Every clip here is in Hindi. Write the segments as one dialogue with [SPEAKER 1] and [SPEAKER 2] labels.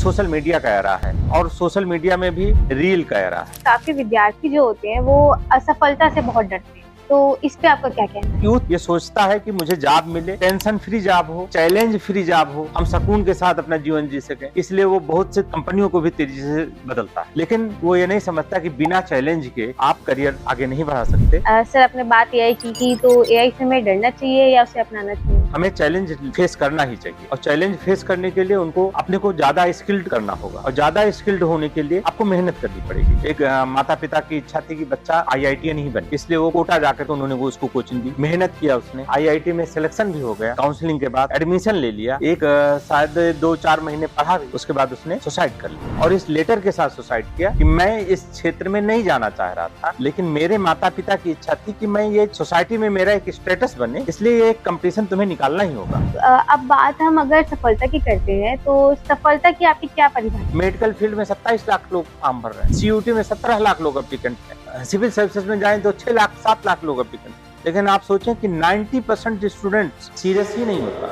[SPEAKER 1] सोशल मीडिया का एरा है और सोशल मीडिया में भी रील का एरा है।
[SPEAKER 2] काफी विद्यार्थी जो होते हैं वो असफलता से बहुत डरते हैं, तो इस पे आपका क्या कहना है?
[SPEAKER 1] यूथ ये सोचता है कि मुझे जॉब मिले, टेंशन फ्री जॉब हो, चैलेंज फ्री जॉब हो, हम सुकून के साथ अपना जीवन जी सके, इसलिए वो बहुत से कंपनियों को भी तेजी से बदलता है। लेकिन वो ये नहीं समझता कि बिना चैलेंज के आप करियर आगे नहीं बढ़ा सकते।
[SPEAKER 2] सर, आपने बात एआई की तो एआई से हमें डरना चाहिए या उसे अपनाना चाहिए?
[SPEAKER 1] हमें चैलेंज फेस करना ही चाहिए और चैलेंज फेस करने के लिए उनको अपने को ज्यादा स्किल्ड करना होगा और ज्यादा स्किल्ड होने के लिए आपको मेहनत करनी पड़ेगी। एक माता पिता की इच्छा थी कि बच्चा आईआईटीएन ही बने, इसलिए वो कोटा जाकर तो उन्होंने वो उसको कोचिंग दी, मेहनत किया, उसने आईआईटी में सिलेक्शन भी हो गया, काउंसलिंग के बाद एडमिशन ले लिया, एक शायद 2-4 महीने पढ़ा भी, उसके बाद उसने सुसाइड कर लिया और इस लेटर के साथ सुसाइड किया कि मैं इस क्षेत्र में नहीं जाना चाह रहा था, लेकिन मेरे माता पिता की इच्छा थी कि मैं ये सोसाइटी में मेरा एक स्टेटस बने, इसलिए ये कंपटीशन तुम्हें निकालना ही होगा।
[SPEAKER 2] अब बात हम अगर सफलता की करते हैं तो सफलता की आपकी क्या परिभाषा?
[SPEAKER 1] मेडिकल फील्ड में 27 लाख लोग फॉर्म भर रहे हैं, सीयूटी में 17 लाख लोग एप्लीकेंट हैं, सिविल सर्विसेज में जाएं तो 6 लाख 7 लाख लोग एप्लीकेंट, लेकिन आप सोचें कि 90% स्टूडेंट सीरियस ही नहीं होता।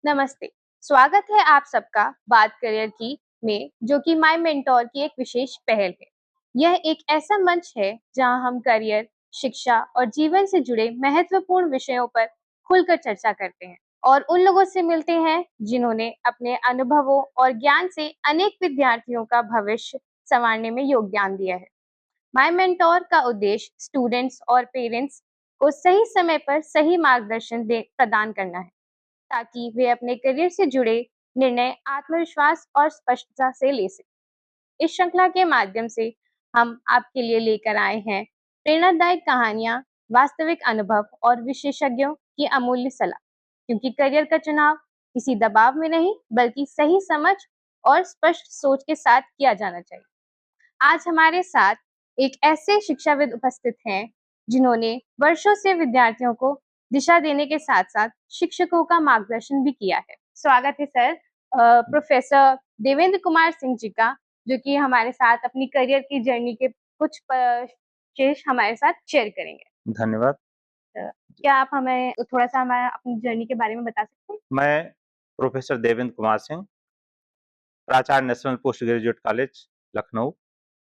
[SPEAKER 2] नमस्ते, स्वागत है आप सबका बात करियर की में, जो कि माय मेंटोर की एक विशेष पहल है। यह एक ऐसा मंच है जहां हम करियर, शिक्षा और जीवन से जुड़े महत्वपूर्ण विषयों पर खुलकर चर्चा करते हैं और उन लोगों से मिलते हैं जिन्होंने अपने अनुभवों और ज्ञान से अनेक विद्यार्थियों का भविष्य संवारने में योगदान दिया है। माय मेंटोर का उद्देश्य स्टूडेंट्स और पेरेंट्स को सही समय पर सही मार्गदर्शन प्रदान करना है, ताकि वे अपने करियर से जुड़े निर्णय आत्मविश्वास और स्पष्टता से ले सकें। इस श्रृंखला के माध्यम से हम आपके लिए लेकर आए हैं प्रेरणादायक कहानियां, वास्तविक अनुभव और विशेषज्ञों की अमूल्य सलाह, क्योंकि करियर का चुनाव किसी दबाव में नहीं बल्कि सही समझ और स्पष्ट सोच के साथ किया जाना चाहिए। आज हमारे साथ एक ऐसे शिक्षाविद उपस्थित हैं जिन्होंने वर्षों से विद्यार्थियों को दिशा देने के साथ साथ शिक्षकों का मार्गदर्शन भी किया है। स्वागत है सर, प्रोफेसर देवेंद्र कुमार सिंह जी का, जो कि हमारे साथ अपनी करियर की जर्नी के कुछ शेष हमारे साथ शेयर करेंगे।
[SPEAKER 1] धन्यवाद।
[SPEAKER 2] क्या आप हमें थोड़ा सा हमारा अपनी जर्नी के बारे में बता सकते हैं?
[SPEAKER 1] मैं प्रोफेसर देवेंद्र कुमार सिंह, प्राचार्य national post graduate college Lucknow,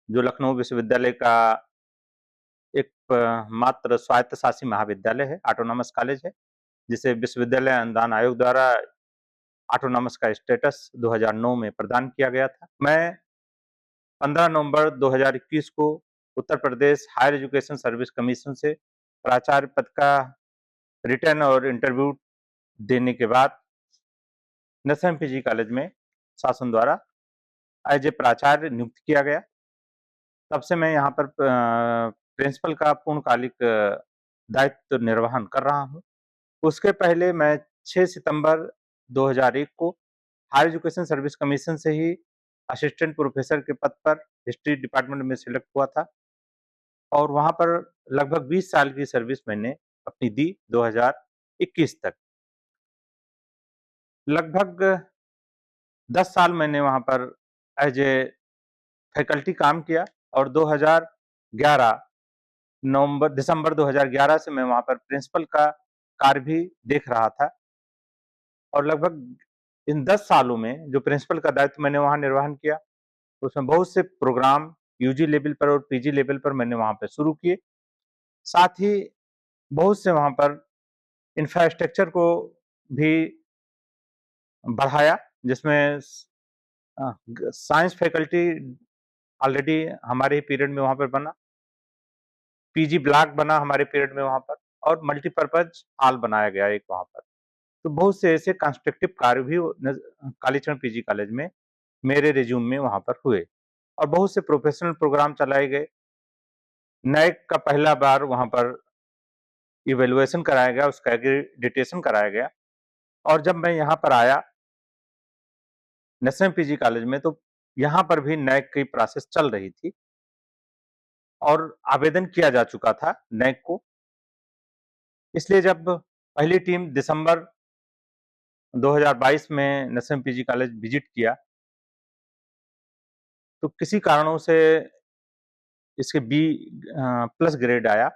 [SPEAKER 1] जो लखनऊ विश्वविद्यालय का एक मात्र स्वायत्तशासी महाविद्यालय है, ऑटोनॉमस कॉलेज है, जिसे विश्वविद्यालय अनुदान आयोग द्वारा ऑटोनॉमस का स्टेटस 2009 में प्रदान किया गया था। मैं 15 नवंबर 2021 को Uttar Pradesh higher education service commission से प्राचार्य पद का रिटर्न और इंटरव्यू देने के बाद नसएमपीजी कॉलेज में शासन द्वारा एज ए प्राचार्य नियुक्त किया गया। तब से मैं यहाँ पर प्रिंसिपल का पूर्णकालिक दायित्व निर्वहन कर रहा हूँ। उसके पहले मैं 6 सितंबर 2001 को हायर एजुकेशन सर्विस कमीशन से ही असिस्टेंट प्रोफेसर के पद पर हिस्ट्री डिपार्टमेंट में सिलेक्ट हुआ था और वहाँ पर लगभग 20 साल की सर्विस मैंने अपनी दी 2021 तक। लगभग 10 साल मैंने वहाँ पर एज ए फैकल्टी काम किया और 2011 दिसंबर 2011 से मैं वहाँ पर प्रिंसिपल का कार्य भी देख रहा था और लगभग इन 10 सालों में जो प्रिंसिपल का दायित्व मैंने वहाँ निर्वहन किया, उसमें बहुत से प्रोग्राम यूजी लेवल पर और पीजी लेवल पर मैंने वहाँ पे शुरू किए। साथ ही बहुत से वहाँ पर इंफ्रास्ट्रक्चर को भी बढ़ाया, जिसमें साइंस फैकल्टी ऑलरेडी हमारे ही पीरियड में वहाँ पर बना, पीजी ब्लॉक बना हमारे पीरियड में वहाँ पर और मल्टीपर्पज हॉल बनाया गया एक वहाँ पर। तो बहुत से ऐसे कंस्ट्रक्टिव कार्य भी कालीचरण पीजी कॉलेज में मेरे रिज्यूम में वहाँ पर हुए और बहुत से प्रोफेशनल प्रोग्राम चलाए गए। नैक का पहला बार वहाँ पर इवैल्यूएशन कराया गया, उसका एक्रेडिटेशन कराया गया और जब मैं यहाँ पर आया नेशनल पीजी कॉलेज में, तो यहाँ पर भी नैक की प्रोसेस चल रही थी और आवेदन किया जा चुका था नैक को। इसलिए जब पहली टीम दिसंबर 2022 में नेशनल पीजी कॉलेज विजिट किया, तो किसी कारणों से इसके बी प्लस ग्रेड आया।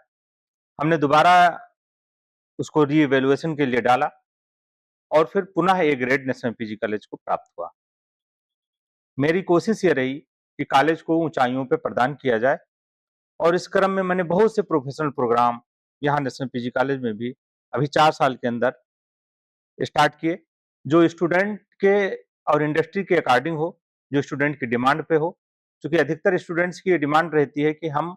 [SPEAKER 1] हमने दोबारा उसको रीइवैल्यूएशन के लिए डाला और फिर पुनः A grade national PG college को प्राप्त हुआ। मेरी कोशिश ये रही कि कॉलेज को ऊंचाइयों पे प्रदान किया जाए और इस क्रम में मैंने बहुत से प्रोफेशनल प्रोग्राम यहाँ नेशनल पीजी कॉलेज में भी अभी 4 साल के अंदर स्टार्ट किए, जो स्टूडेंट के और इंडस्ट्री के अकॉर्डिंग हो, जो स्टूडेंट की डिमांड पे हो। क्योंकि अधिकतर स्टूडेंट्स की ये डिमांड रहती है कि हम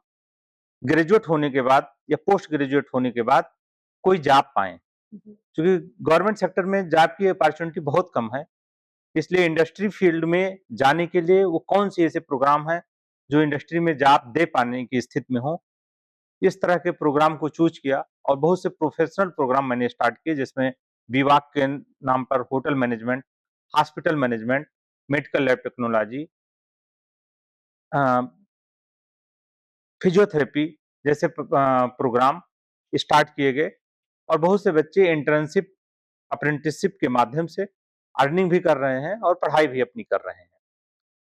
[SPEAKER 1] ग्रेजुएट होने के बाद या पोस्ट ग्रेजुएट होने के बाद कोई जॉब पाएँ। क्योंकि गवर्नमेंट सेक्टर में जॉब की अपॉर्चुनिटी बहुत कम है, इसलिए इंडस्ट्री फील्ड में जाने के लिए वो कौन-से ऐसे प्रोग्राम हैं, जो इंडस्ट्री में जॉब दे पाने की स्थिति में हों। इस तरह के प्रोग्राम को चूज़ किया और बहुत से प्रोफेशनल प्रोग्राम मैंने स्टार्ट किए, जिसमें बीवाक के नाम पर hotel management, hospital management, medical lab technology, uh, physiotherapy जैसे प्रोग्राम स्टार्ट किए गए और बहुत से बच्चे इंटर्नशिप, अप्रेंटिसशिप के माध्यम से अर्निंग भी कर रहे हैं और पढ़ाई भी अपनी कर रहे हैं।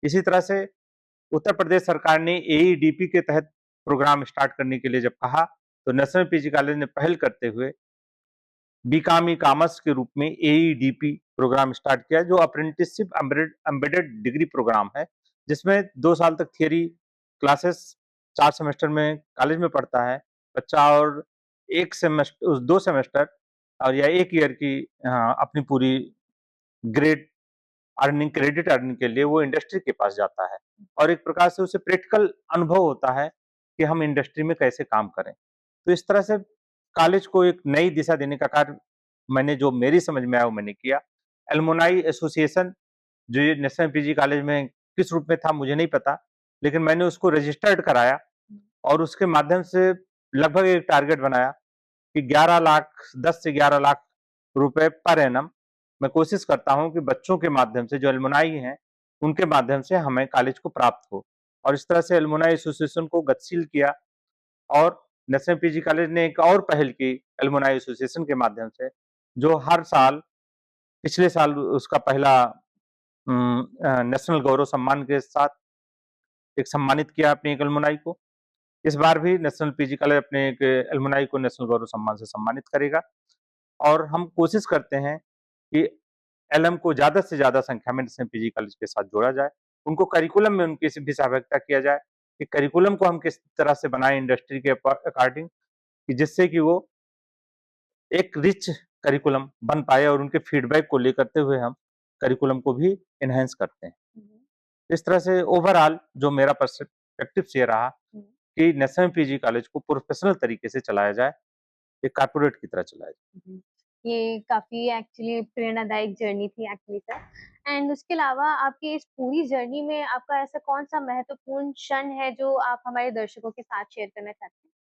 [SPEAKER 1] इसी तरह से उत्तर प्रदेश सरकार ने एईडीपी के तहत प्रोग्राम स्टार्ट करने के लिए जब कहा, तो नेशनल पीजी कॉलेज ने पहल करते हुए बीकॉम ई-कॉमर्स के रूप में एईडीपी प्रोग्राम स्टार्ट किया, जो अप्रेंटिसशिप एम्बेडेड डिग्री प्रोग्राम है, जिसमें 2 साल तक थियरी क्लासेस 4 सेमेस्टर में कॉलेज में पढ़ता है बच्चा और 2 सेमेस्टर और या 1 ईयर की अपनी पूरी ग्रेड क्रेडिट अर्निंग के लिए वो इंडस्ट्री के पास जाता है और एक प्रकार से उसे प्रैक्टिकल अनुभव होता है कि हम इंडस्ट्री में कैसे काम करें। तो इस तरह से कॉलेज को एक नई दिशा देने का कार्य मैंने, जो मेरी समझ में आया, वो मैंने किया। एलुमनाई एसोसिएशन, जो ये नेशनल पीजी कॉलेज में किस रूप में था मुझे नहीं पता, लेकिन मैंने उसको रजिस्टर्ड कराया और उसके माध्यम से लगभग एक टारगेट बनाया कि 11 लाख 10 से 11 लाख रुपए पर एनम मैं कोशिश करता हूँ कि बच्चों के माध्यम से, जो एलुमनाई हैं, उनके माध्यम से हमें कॉलेज को प्राप्त हो। और इस तरह से एलुमनाई एसोसिएशन को गतिशील किया और नेशनल पीजी कॉलेज ने एक और पहल की एलुमनाई एसोसिएशन के माध्यम से, जो हर साल, पिछले साल उसका पहला नेशनल गौरव सम्मान के साथ एक सम्मानित किया अपने एक एलुमनाई को। इस बार भी नेशनल पीजी कॉलेज अपने एक एलुमनाई को नेशनल गौरव सम्मान से सम्मानित करेगा और हम कोशिश करते हैं कि एलएम को ज़्यादा से ज़्यादा संख्या में नेशनल पीजी कॉलेज के साथ जोड़ा जाए। उनको करिकुलम में उनकी भी सहभागिता किया जाए कि करिकुलम को हम किस तरह से बनाएँ इंडस्ट्री के अकॉर्डिंग, कि जिससे कि वो एक रिच करिकुलम बन पाए और उनके फीडबैक को लेकर हुए हम करिकुलम को भी एनहांस करते हैं। इस तरह से ओवरऑल जो मेरा पर्सपेक्टिव ये रहा कि नेशनल पीजी कॉलेज को प्रोफेशनल तरीके से चलाया जाए, एक कॉर्पोरेट की तरह चलाया जाए।
[SPEAKER 2] ये काफ़ी एक्चुअली प्रेरणादायक जर्नी थी एक्चुअली सर। एंड उसके अलावा आपकी इस पूरी जर्नी में आपका ऐसा कौन-सा महत्वपूर्ण क्षण है जो आप हमारे दर्शकों के साथ शेयर करना चाहते हैं?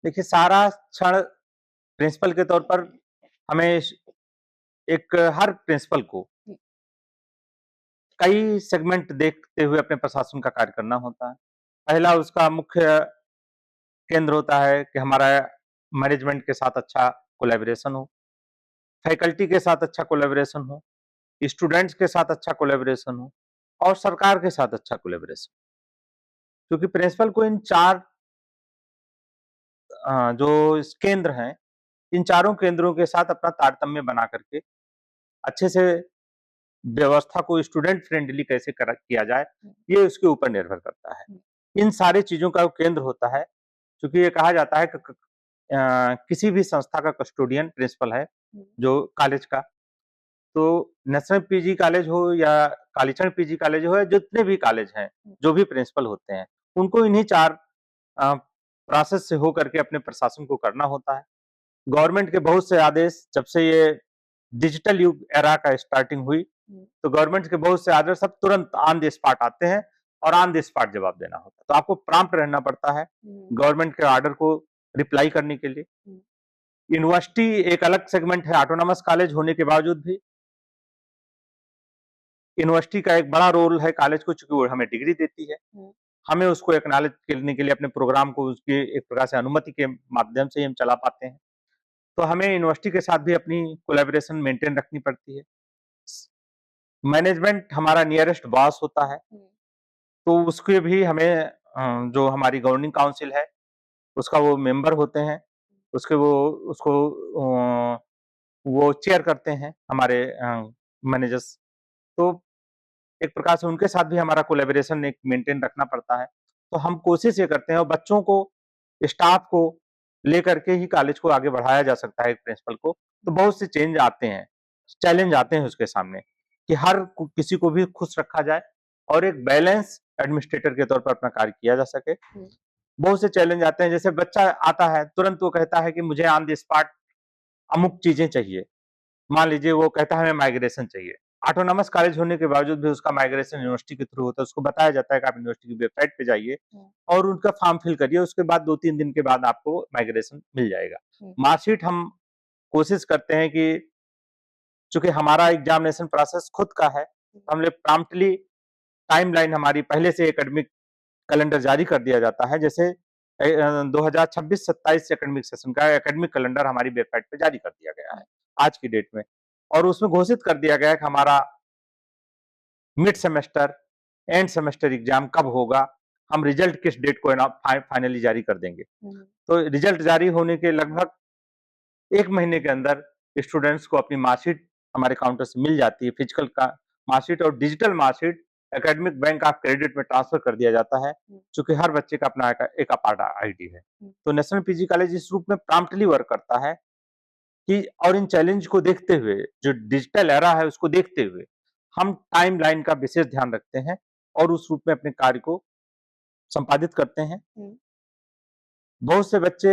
[SPEAKER 1] देखिए, सारा क्षण प्रिंसिपल के तौर पर हमें एक हर प्रिंसिपल को
[SPEAKER 2] जी।
[SPEAKER 1] कई सेगमेंट देखते हुए अपने प्रशासन का कार्य करना होता है। पहला उसका मुख्य केंद्र होता है कि हमारा मैनेजमेंट के साथ अच्छा कोलैबोरेशन हो, फैकल्टी के साथ अच्छा कोलैबोरेशन हो, स्टूडेंट्स के साथ अच्छा कोलैबोरेशन हो और सरकार के साथ अच्छा कोलैबोरेशन। क्योंकि प्रिंसिपल को इन 4 जो इस केंद्र हैं, इन चारों केंद्रों के साथ अपना तारतम्य बना करके अच्छे से व्यवस्था को स्टूडेंट फ्रेंडली कैसे किया जाए, ये उसके ऊपर निर्भर करता है। इन सारी चीजों का केंद्र होता है, क्योंकि ये कहा जाता है कि किसी भी संस्था का कस्टोडियन प्रिंसिपल है, जो कॉलेज का। तो नेशनल पीजी कॉलेज हो या कालीचरण पीजी कॉलेज हो या जितने भी कॉलेज हैं, जो भी प्रिंसिपल होते हैं, उनको इन्हीं 4 प्रोसेस से होकर के अपने प्रशासन को करना होता है। गवर्नमेंट के बहुत से आदेश, जब से ये डिजिटल युग एरा का स्टार्टिंग हुई, तो गवर्नमेंट के बहुत से आदेश सब तुरंत ऑन द स्पॉट आते हैं और ऑन द स्पॉट जवाब देना होता है। तो आपको प्रॉम्प्ट रहना पड़ता है गवर्नमेंट के ऑर्डर को रिप्लाई करने के लिए। यूनिवर्सिटी एक अलग सेगमेंट है, ऑटोनॉमस कॉलेज होने के बावजूद भी यूनिवर्सिटी का एक बड़ा रोल है कॉलेज को, चूंकि वो हमें डिग्री देती है। हमें उसको एक्नॉलेज करने के लिए अपने प्रोग्राम को उसके एक प्रकार से अनुमति के माध्यम से ही हम चला पाते हैं। तो हमें यूनिवर्सिटी के साथ भी अपनी कोलैबोरेशन मेंटेन रखनी पड़ती है। मैनेजमेंट हमारा नियरेस्ट बॉस होता है, तो उसके भी हमें जो हमारी गवर्निंग काउंसिल है, उसका वो मेंबर होते हैं, उसके वो उसको वो चेयर करते हैं हमारे मैनेजर्स। तो एक प्रकार से उनके साथ भी हमारा कोलैबोरेशन एक मेंटेन रखना पड़ता है। तो हम कोशिश ये करते हैं और बच्चों को, स्टाफ को लेकर के ही कॉलेज को आगे बढ़ाया जा सकता है एक प्रिंसिपल को। तो बहुत से चेंज आते हैं, चैलेंज आते हैं उसके सामने कि हर किसी को भी खुश रखा जाए और एक बैलेंस एडमिनिस्ट्रेटर के तौर पर अपना कार्य किया जा सके। बहुत से चैलेंज आते हैं, जैसे बच्चा आता है तुरंत वो कहता है कि मुझे ऑन द स्पॉट अमुक चीजें चाहिए। मान लीजिए वो कहता है हमें माइग्रेशन चाहिए। ऑटोनॉमस कॉलेज होने के बावजूद भी उसका माइग्रेशन यूनिवर्सिटी के थ्रू होता है। उसको बताया जाता है कि आप यूनिवर्सिटी की वेबसाइट पे जाइए और उनका फॉर्म फिल करिए, उसके बाद 2-3 दिन के बाद आपको माइग्रेशन मिल जाएगा। मार्कशीट हम कोशिश करते हैं कि चूंकि हमारा एग्जामिनेशन प्रोसेस खुद का है, हम लोग प्रॉम्प्टली टाइमलाइन हमारी पहले से एकेडमिक कैलेंडर जारी कर दिया जाता है। जैसे 2026-27 एकेडमिक सेशन का एकेडमिक कैलेंडर हमारी वेबसाइट पे जारी कर दिया गया है आज की डेट में, और उसमें घोषित कर दिया गया है कि हमारा mid semester, end semester exam कब होगा, हम रिजल्ट किस डेट को फाइनली जारी कर देंगे। तो रिजल्ट जारी होने के लगभग 1 महीने के अंदर स्टूडेंट्स को अपनी मार्कशीट हमारे काउंटर से मिल जाती है। फिजिकल का मार्कशीट और digital marksheet academic bank of credit में ट्रांसफर कर दिया जाता है, चूंकि हर बच्चे का अपना एक अपार्ट आईडी है। तो नेशनल पीजी कॉलेज इस रूप में प्रॉम्प्टली वर्क करता है कि, और इन चैलेंज को देखते हुए, जो डिजिटल एरा है उसको देखते हुए, हम टाइमलाइन का विशेष ध्यान रखते हैं और उस रूप में अपने कार्य को संपादित करते हैं। बहुत से बच्चे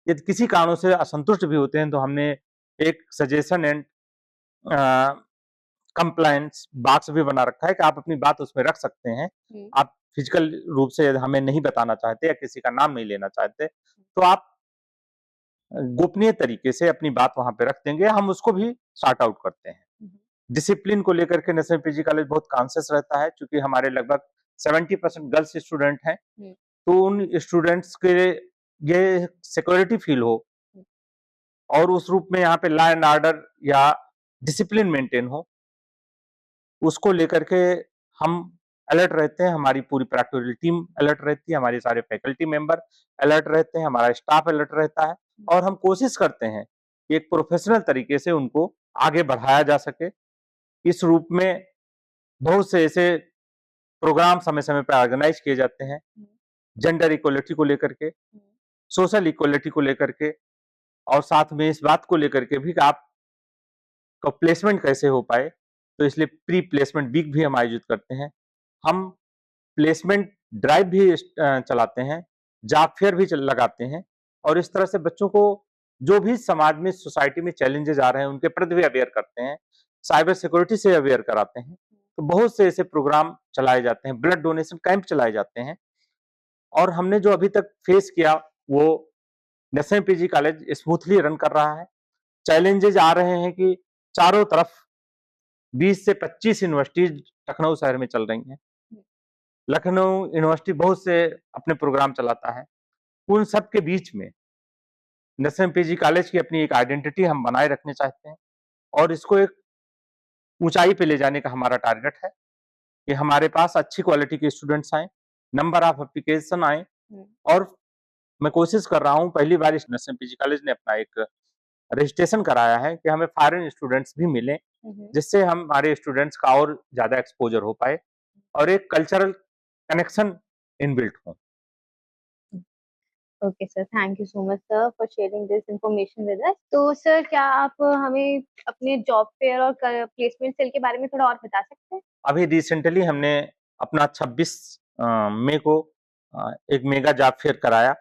[SPEAKER 1] यदि किसी कारणों से असंतुष्ट भी होते हैं तो हमने एक सजेशन एंड कंप्लायंस बॉक्स भी बना रखा है कि आप अपनी बात उसमें रख सकते हैं। आप फिजिकल रूप से यदि हमें नहीं बताना चाहते या किसी का नाम नहीं लेना चाहते तो आप गोपनीय तरीके से अपनी बात वहां पे रख देंगे, हम उसको भी सॉर्ट आउट करते हैं। डिसिप्लिन को लेकर के नेशनल पीजी कॉलेज बहुत कॉन्शियस रहता है, क्योंकि हमारे लगभग 70% गर्ल्स स्टूडेंट हैं। तो उन स्टूडेंट्स के ये सिक्योरिटी फील हो और उस रूप में यहाँ पे लॉ एंड ऑर्डर या डिसिप्लिन मेंटेन हो, उसको लेकर के हम अलर्ट रहते हैं। हमारी पूरी प्रैक्टिकल टीम अलर्ट रहती है, हमारे सारे फैकल्टी मेंबर अलर्ट रहते हैं, हमारा स्टाफ अलर्ट रहता है और हम कोशिश करते हैं कि एक प्रोफेशनल तरीके से उनको आगे बढ़ाया जा सके। इस रूप में बहुत से ऐसे प्रोग्राम समय-समय पे ऑर्गेनाइज किए जाते हैं, जेंडर इक्वालिटी को लेकर के, सोशल इक्वालिटी को लेकर के, और साथ में इस बात को लेकर के भी कि आपका प्लेसमेंट कैसे हो पाए, तो इसलिए प्री प्लेसमेंट वीक भी हम आयोजित करते हैं। हम प्लेसमेंट ड्राइव भी चलाते हैं, जॉब फेयर भी लगाते हैं और इस तरह से बच्चों को जो भी समाज में, सोसाइटी में चैलेंजेस आ रहे हैं उनके प्रति भी अवेयर करते हैं, साइबर सिक्योरिटी से अवेयर कराते हैं। तो बहुत से ऐसे प्रोग्राम चलाए जाते हैं, ब्लड डोनेशन कैंप चलाए जाते हैं और हमने जो अभी तक फेस किया वो national PG college smoothly run कर रहा है। चैलेंजेस आ रहे हैं कि चारों तरफ 20 से 25 यूनिवर्सिटीज लखनऊ शहर में चल रही हैं। लखनऊ यूनिवर्सिटी बहुत से अपने प्रोग्राम चलाता है। उन सब के बीच में नेशनल पीजी कॉलेज की अपनी एक आइडेंटिटी हम बनाए रखना चाहते हैं और इसको एक ऊंचाई पे ले जाने का हमारा टारगेट है कि हमारे पास अच्छी क्वालिटी के स्टूडेंट्स आए, नंबर ऑफ एप्लीकेशन आए। और मैं कोशिश कर रहा हूँ, पहली बार इस नेशनल पीजी कॉलेज ने अपना एक रजिस्ट्रेशन कराया है कि हमें फॉरेन स्टूडेंट्स भी मिले, जिससे हमारे स्टूडेंट्स का और ज्यादा एक्सपोजर हो पाए और एक कल्चरल कनेक्शन इनबिल्ट हो।
[SPEAKER 2] Okay sir, thank you so much sir for sharing this information with us. तो सर, क्या आप हमें अपने जॉब फेयर और प्लेसमेंट सेल के बारे में थोड़ा और बता सकते हैं?
[SPEAKER 1] अभी रिसेंटली हमने अपना 26 मई को एक मेगा जॉब फेयर कराया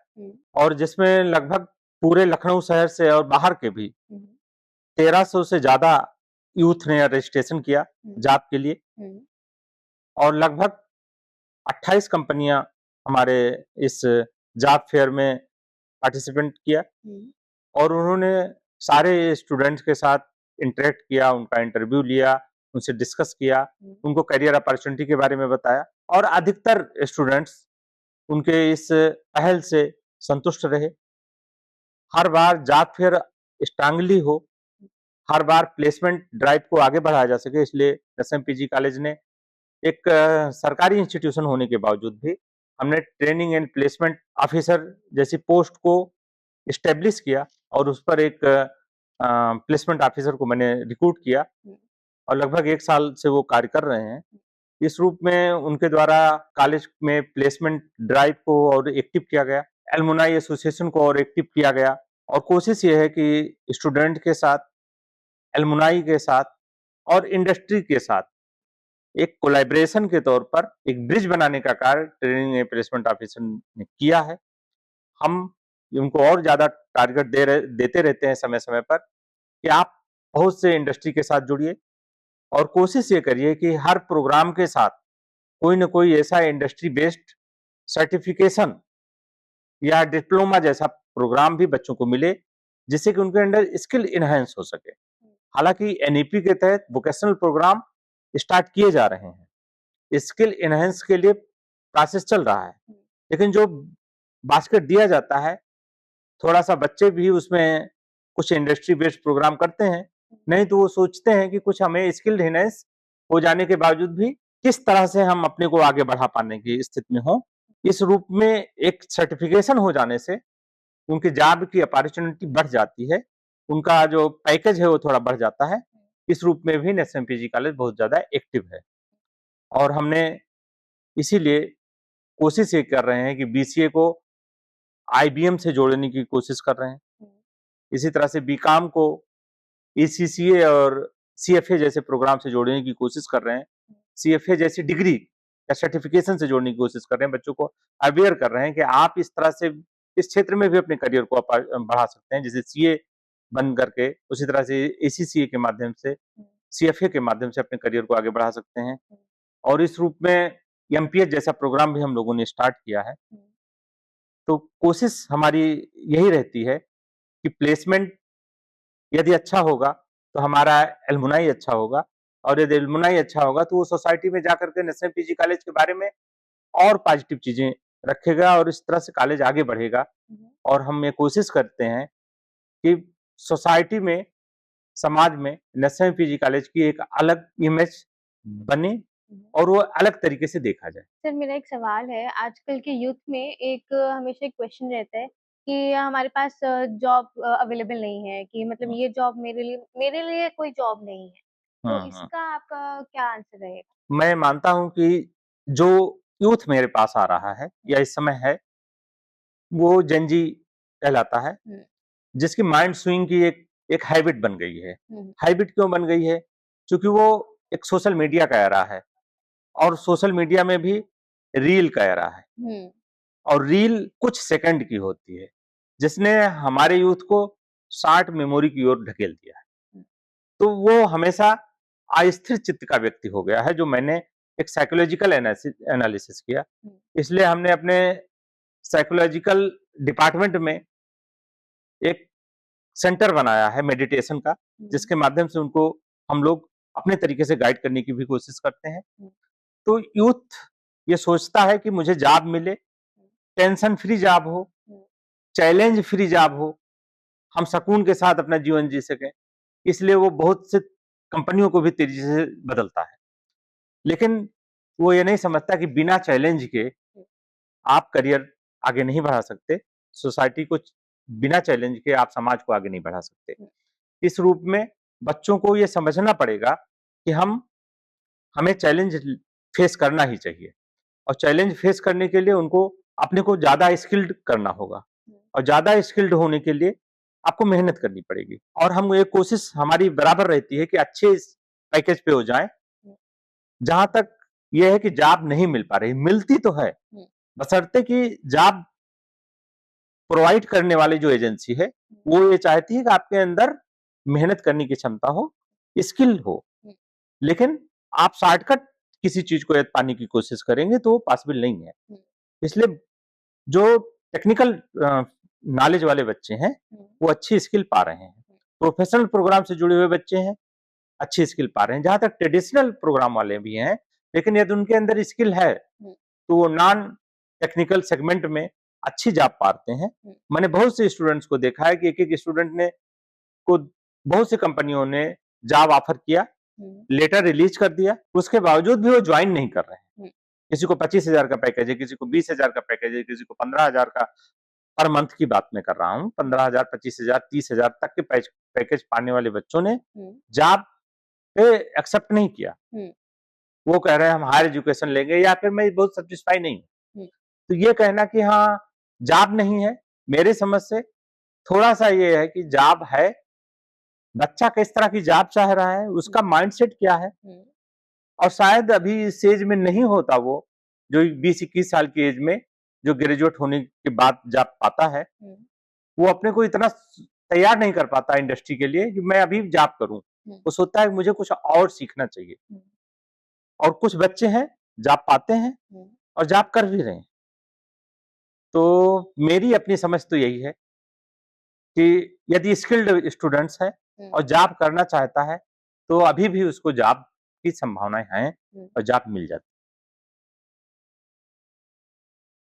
[SPEAKER 1] और जिसमें लगभग पूरे लखनऊ शहर से और बाहर के भी 1300 से ज्यादा यूथ ने रजिस्ट्रेशन किया जॉब के लिए और लगभग 28 कंपनियां हमारे इस जॉब फेयर में पार्टिसिपेंट किया और उन्होंने सारे स्टूडेंट्स के साथ इंटरेक्ट किया, उनका इंटरव्यू लिया, उनसे डिस्कस किया, उनको करियर अपॉर्चुनिटी के बारे में बताया और अधिकतर स्टूडेंट्स उनके इस पहल से संतुष्ट रहे। हर बार जॉब फेयर स्ट्रांगली हो, हर बार प्लेसमेंट ड्राइव को आगे बढ़ाया जा सके, इसलिए एसएमपीजी कॉलेज ने एक सरकारी इंस्टीट्यूशन होने के बावजूद भी हमने ट्रेनिंग एंड प्लेसमेंट ऑफिसर जैसी पोस्ट को इस्टेब्लिश किया और उस पर एक प्लेसमेंट ऑफिसर को मैंने रिक्रूट किया और लगभग 1 साल से वो कार्य कर रहे हैं। इस रूप में उनके द्वारा कॉलेज में प्लेसमेंट ड्राइव को और एक्टिव किया गया, एलुमनाई एसोसिएशन को और एक्टिव किया गया और कोशिश ये है कि स्टूडेंट के साथ, एलुमनाई के साथ और इंडस्ट्री के साथ एक कोलैबोरेशन के तौर पर एक ब्रिज बनाने का कार्य ट्रेनिंग एंड प्लेसमेंट ऑफिसर ने किया है। हम उनको और ज़्यादा टारगेट देते रहते हैं समय-समय पर कि आप बहुत से इंडस्ट्री के साथ जुड़िए और कोशिश ये करिए कि हर प्रोग्राम के साथ कोई न कोई ऐसा इंडस्ट्री बेस्ड सर्टिफिकेशन या डिप्लोमा जैसा प्रोग्राम भी बच्चों को मिले, जिससे कि उनके अंदर स्किल एनहांस हो सके। हालाँकि एनईपी के तहत वोकेशनल प्रोग्राम स्टार्ट किए जा रहे हैं। स्किल एनहांस के लिए प्रोसेस चल रहा है, लेकिन जो बास्केट दिया जाता है, थोड़ा-सा बच्चे भी उसमें कुछ इंडस्ट्री बेस्ड प्रोग्राम करते हैं, नहीं तो वो सोचते हैं कि कुछ हमें स्किल एनहांस हो जाने के बावजूद भी किस तरह से हम अपने को आगे बढ़ा पाने की स्थिति में हों। इस रूप में एक सर्टिफिकेशन हो जाने से उनकी जॉब की अपॉर्चुनिटी बढ़ जाती है, उनका जो पैकेज है वो थोड़ा बढ़ जाता है। इस रूप में भी नेशनल पीजी कॉलेज बहुत ज़्यादा एक्टिव है और हमने इसीलिए कोशिश ये कर रहे हैं कि बीसीए को आईबीएम से जोड़ने की कोशिश कर रहे हैं। इसी तरह से बीकॉम को ईसीसीए और सीएफए जैसे प्रोग्राम से जोड़ने की कोशिश कर रहे हैं। सीएफए जैसी डिग्री या सर्टिफिकेशन से जोड़ने की कोशिश कर रहे हैं, बच्चों को अवेयर कर रहे हैं कि आप इस तरह से इस क्षेत्र में भी अपने करियर को बढ़ा सकते हैं, जैसे सीए बन करके उसी तरह से एसीसीए के माध्यम से, सीएफए के माध्यम से अपने करियर को आगे बढ़ा सकते हैं। और इस रूप में एमपीएच जैसा प्रोग्राम भी हम लोगों ने स्टार्ट किया है। तो कोशिश हमारी यही रहती है कि प्लेसमेंट यदि अच्छा होगा तो हमारा एलुमनाई अच्छा होगा और यदि एलुमनाई अच्छा होगा तो वो सोसाइटी में जाकर के नेशनल पीजी कॉलेज के बारे में और पॉजिटिव चीजें रखेगा और इस तरह से कॉलेज आगे बढ़ेगा। और हम ये कोशिश करते हैं कि सोसाइटी में, समाज में नेशनल पीजी कॉलेज की एक अलग इमेज बने और वो अलग तरीके से देखा जाए।
[SPEAKER 2] सर मेरा एक सवाल है, आजकल के यूथ में एक हमेशा एक क्वेश्चन रहता है कि हमारे पास जॉब अवेलेबल नहीं है, कि मतलब ये जॉब मेरे लिए कोई जॉब नहीं है। तो इसका आपका क्या आंसर रहेगा?
[SPEAKER 1] मैं मानता हूँ कि जो यूथ मेरे पास आ रहा है या इस समय है, वो जेन ज़ी कहलाता है,
[SPEAKER 2] हुँ,
[SPEAKER 1] जिसकी माइंड स्विंग की एक हैबिट बन गई है।
[SPEAKER 2] हुँ,
[SPEAKER 1] हैबिट क्यों बन गई है? क्योंकि वो एक सोशल मीडिया का एरा है और सोशल मीडिया में भी रील का एरा है
[SPEAKER 2] हुँ,
[SPEAKER 1] और रील कुछ सेकंड की होती है, जिसने हमारे यूथ को शॉर्ट मेमोरी की ओर ढकेल दिया है।
[SPEAKER 2] हुँ,
[SPEAKER 1] तो वो हमेशा अस्थिर चित्त का व्यक्ति हो गया है, जो मैंने एक साइकोलॉजिकल एनालिसिस किया।
[SPEAKER 2] हुँ,
[SPEAKER 1] इसलिए हमने अपने साइकोलॉजिकल डिपार्टमेंट में एक सेंटर बनाया है मेडिटेशन का,
[SPEAKER 2] हुँ,
[SPEAKER 1] जिसके माध्यम से उनको हम लोग अपने तरीके से गाइड करने की भी कोशिश करते हैं।
[SPEAKER 2] हुँ,
[SPEAKER 1] तो यूथ ये सोचता है कि मुझे जॉब मिले, टेंशन फ्री जॉब हो,
[SPEAKER 2] हुँ,
[SPEAKER 1] चैलेंज फ्री जॉब हो, हम सुकून के साथ अपना जीवन जी सकें। इसलिए वो बहुत से कंपनियों को भी तेजी से बदलता है। लेकिन वो ये नहीं समझता कि बिना चैलेंज के
[SPEAKER 2] हुँ,
[SPEAKER 1] आप करियर आगे नहीं बढ़ा सकते। सोसाइटी को बिना चैलेंज के आप समाज को आगे नहीं बढ़ा सकते।
[SPEAKER 2] हुँ,
[SPEAKER 1] इस रूप में बच्चों को ये समझना पड़ेगा कि हमें चैलेंज फेस करना ही चाहिए और चैलेंज फेस करने के लिए उनको अपने को ज़्यादा स्किल्ड करना होगा
[SPEAKER 2] हुँ,
[SPEAKER 1] और ज़्यादा स्किल्ड होने के लिए आपको मेहनत करनी पड़ेगी और हम ये कोशिश हमारी बराबर रहती है कि अच्छे पैकेज पे हो जाएँ।
[SPEAKER 2] हुँ,
[SPEAKER 1] जहाँ तक ये है कि जॉब नहीं मिल पा रही, मिलती तो है,
[SPEAKER 2] हुँ,
[SPEAKER 1] बशर्ते कि जॉब प्रोवाइड करने वाली जो एजेंसी है,
[SPEAKER 2] हुँ,
[SPEAKER 1] वो ये चाहती है कि आपके अंदर मेहनत करने की क्षमता हो, स्किल हो।
[SPEAKER 2] हुँ,
[SPEAKER 1] लेकिन आप शॉर्टकट किसी चीज़ को यदि पाने की कोशिश करेंगे तो वो पॉसिबल नहीं है।
[SPEAKER 2] हुँ,
[SPEAKER 1] इसलिए जो टेक्निकल नॉलेज वाले बच्चे हैं,
[SPEAKER 2] हुँ,
[SPEAKER 1] वो अच्छी स्किल पा रहे हैं। प्रोफेशनल प्रोग्राम से जुड़े हुए बच्चे हैं, अच्छी स्किल पा रहे हैं। जहाँ तक ट्रेडिशनल प्रोग्राम वाले भी हैं, लेकिन यदि उनके अंदर स्किल है,
[SPEAKER 2] हुँ,
[SPEAKER 1] तो वो नॉन टेक्निकल सेगमेंट में अच्छी जॉब पाते हैं।
[SPEAKER 2] हुँ,
[SPEAKER 1] मैंने बहुत से स्टूडेंट्स को देखा है कि एक-एक स्टूडेंट ने को बहुत सी कंपनियों ने जॉब ऑफर किया,
[SPEAKER 2] हुँ,
[SPEAKER 1] लेटर रिलीज कर दिया, उसके बावजूद भी वो जॉइन नहीं कर रहे हैं।
[SPEAKER 2] हुँ,
[SPEAKER 1] किसी को 25,000 का पैकेज है, किसी को 20,000 का पैकेज है, किसी को 15,000 का, पर मंथ की बात मैं कर रहा हूँ। 15,000, 25,000, 30,000 तक के पैकेज पाने वाले बच्चों ने
[SPEAKER 2] हम्म,
[SPEAKER 1] जॉब पे एक्सेप्ट नहीं किया।
[SPEAKER 2] हम्म,
[SPEAKER 1] वो कह रहे हैं हम हायर एजुकेशन लेंगे, या फिर मैं बहुत सेटिस्फाई नहीं हूँ।
[SPEAKER 2] हम्म,
[SPEAKER 1] तो ये कहना कि हाँ जॉब नहीं है, मेरे समझ से थोड़ा सा ये है कि जॉब है, बच्चा किस तरह की जॉब चाह रहा है, उसका माइंडसेट क्या है,
[SPEAKER 2] हम्म,
[SPEAKER 1] और शायद अभी इस एज में नहीं होता वो जो 20-21 साल की एज में जो ग्रेजुएट होने के बाद जॉब पाता है,
[SPEAKER 2] हम्म,
[SPEAKER 1] वो अपने को इतना तैयार नहीं कर पाता इंडस्ट्री के लिए कि मैं अभी जॉब करूं।
[SPEAKER 2] हम्म,
[SPEAKER 1] वो सोचता है कि मुझे कुछ और सीखना चाहिए।
[SPEAKER 2] हम्म,
[SPEAKER 1] और कुछ बच्चे हैं जॉब पाते हैं
[SPEAKER 2] हम्म,
[SPEAKER 1] और जॉब कर भी रहे हैं। तो मेरी अपनी समझ तो यही है कि यदि स्किल्ड स्टूडेंट्स है
[SPEAKER 2] हम्म,
[SPEAKER 1] और जॉब करना चाहता है तो अभी भी उसको जॉब की संभावनाएं हैं
[SPEAKER 2] हम्म।
[SPEAKER 1] और जॉब मिल जाती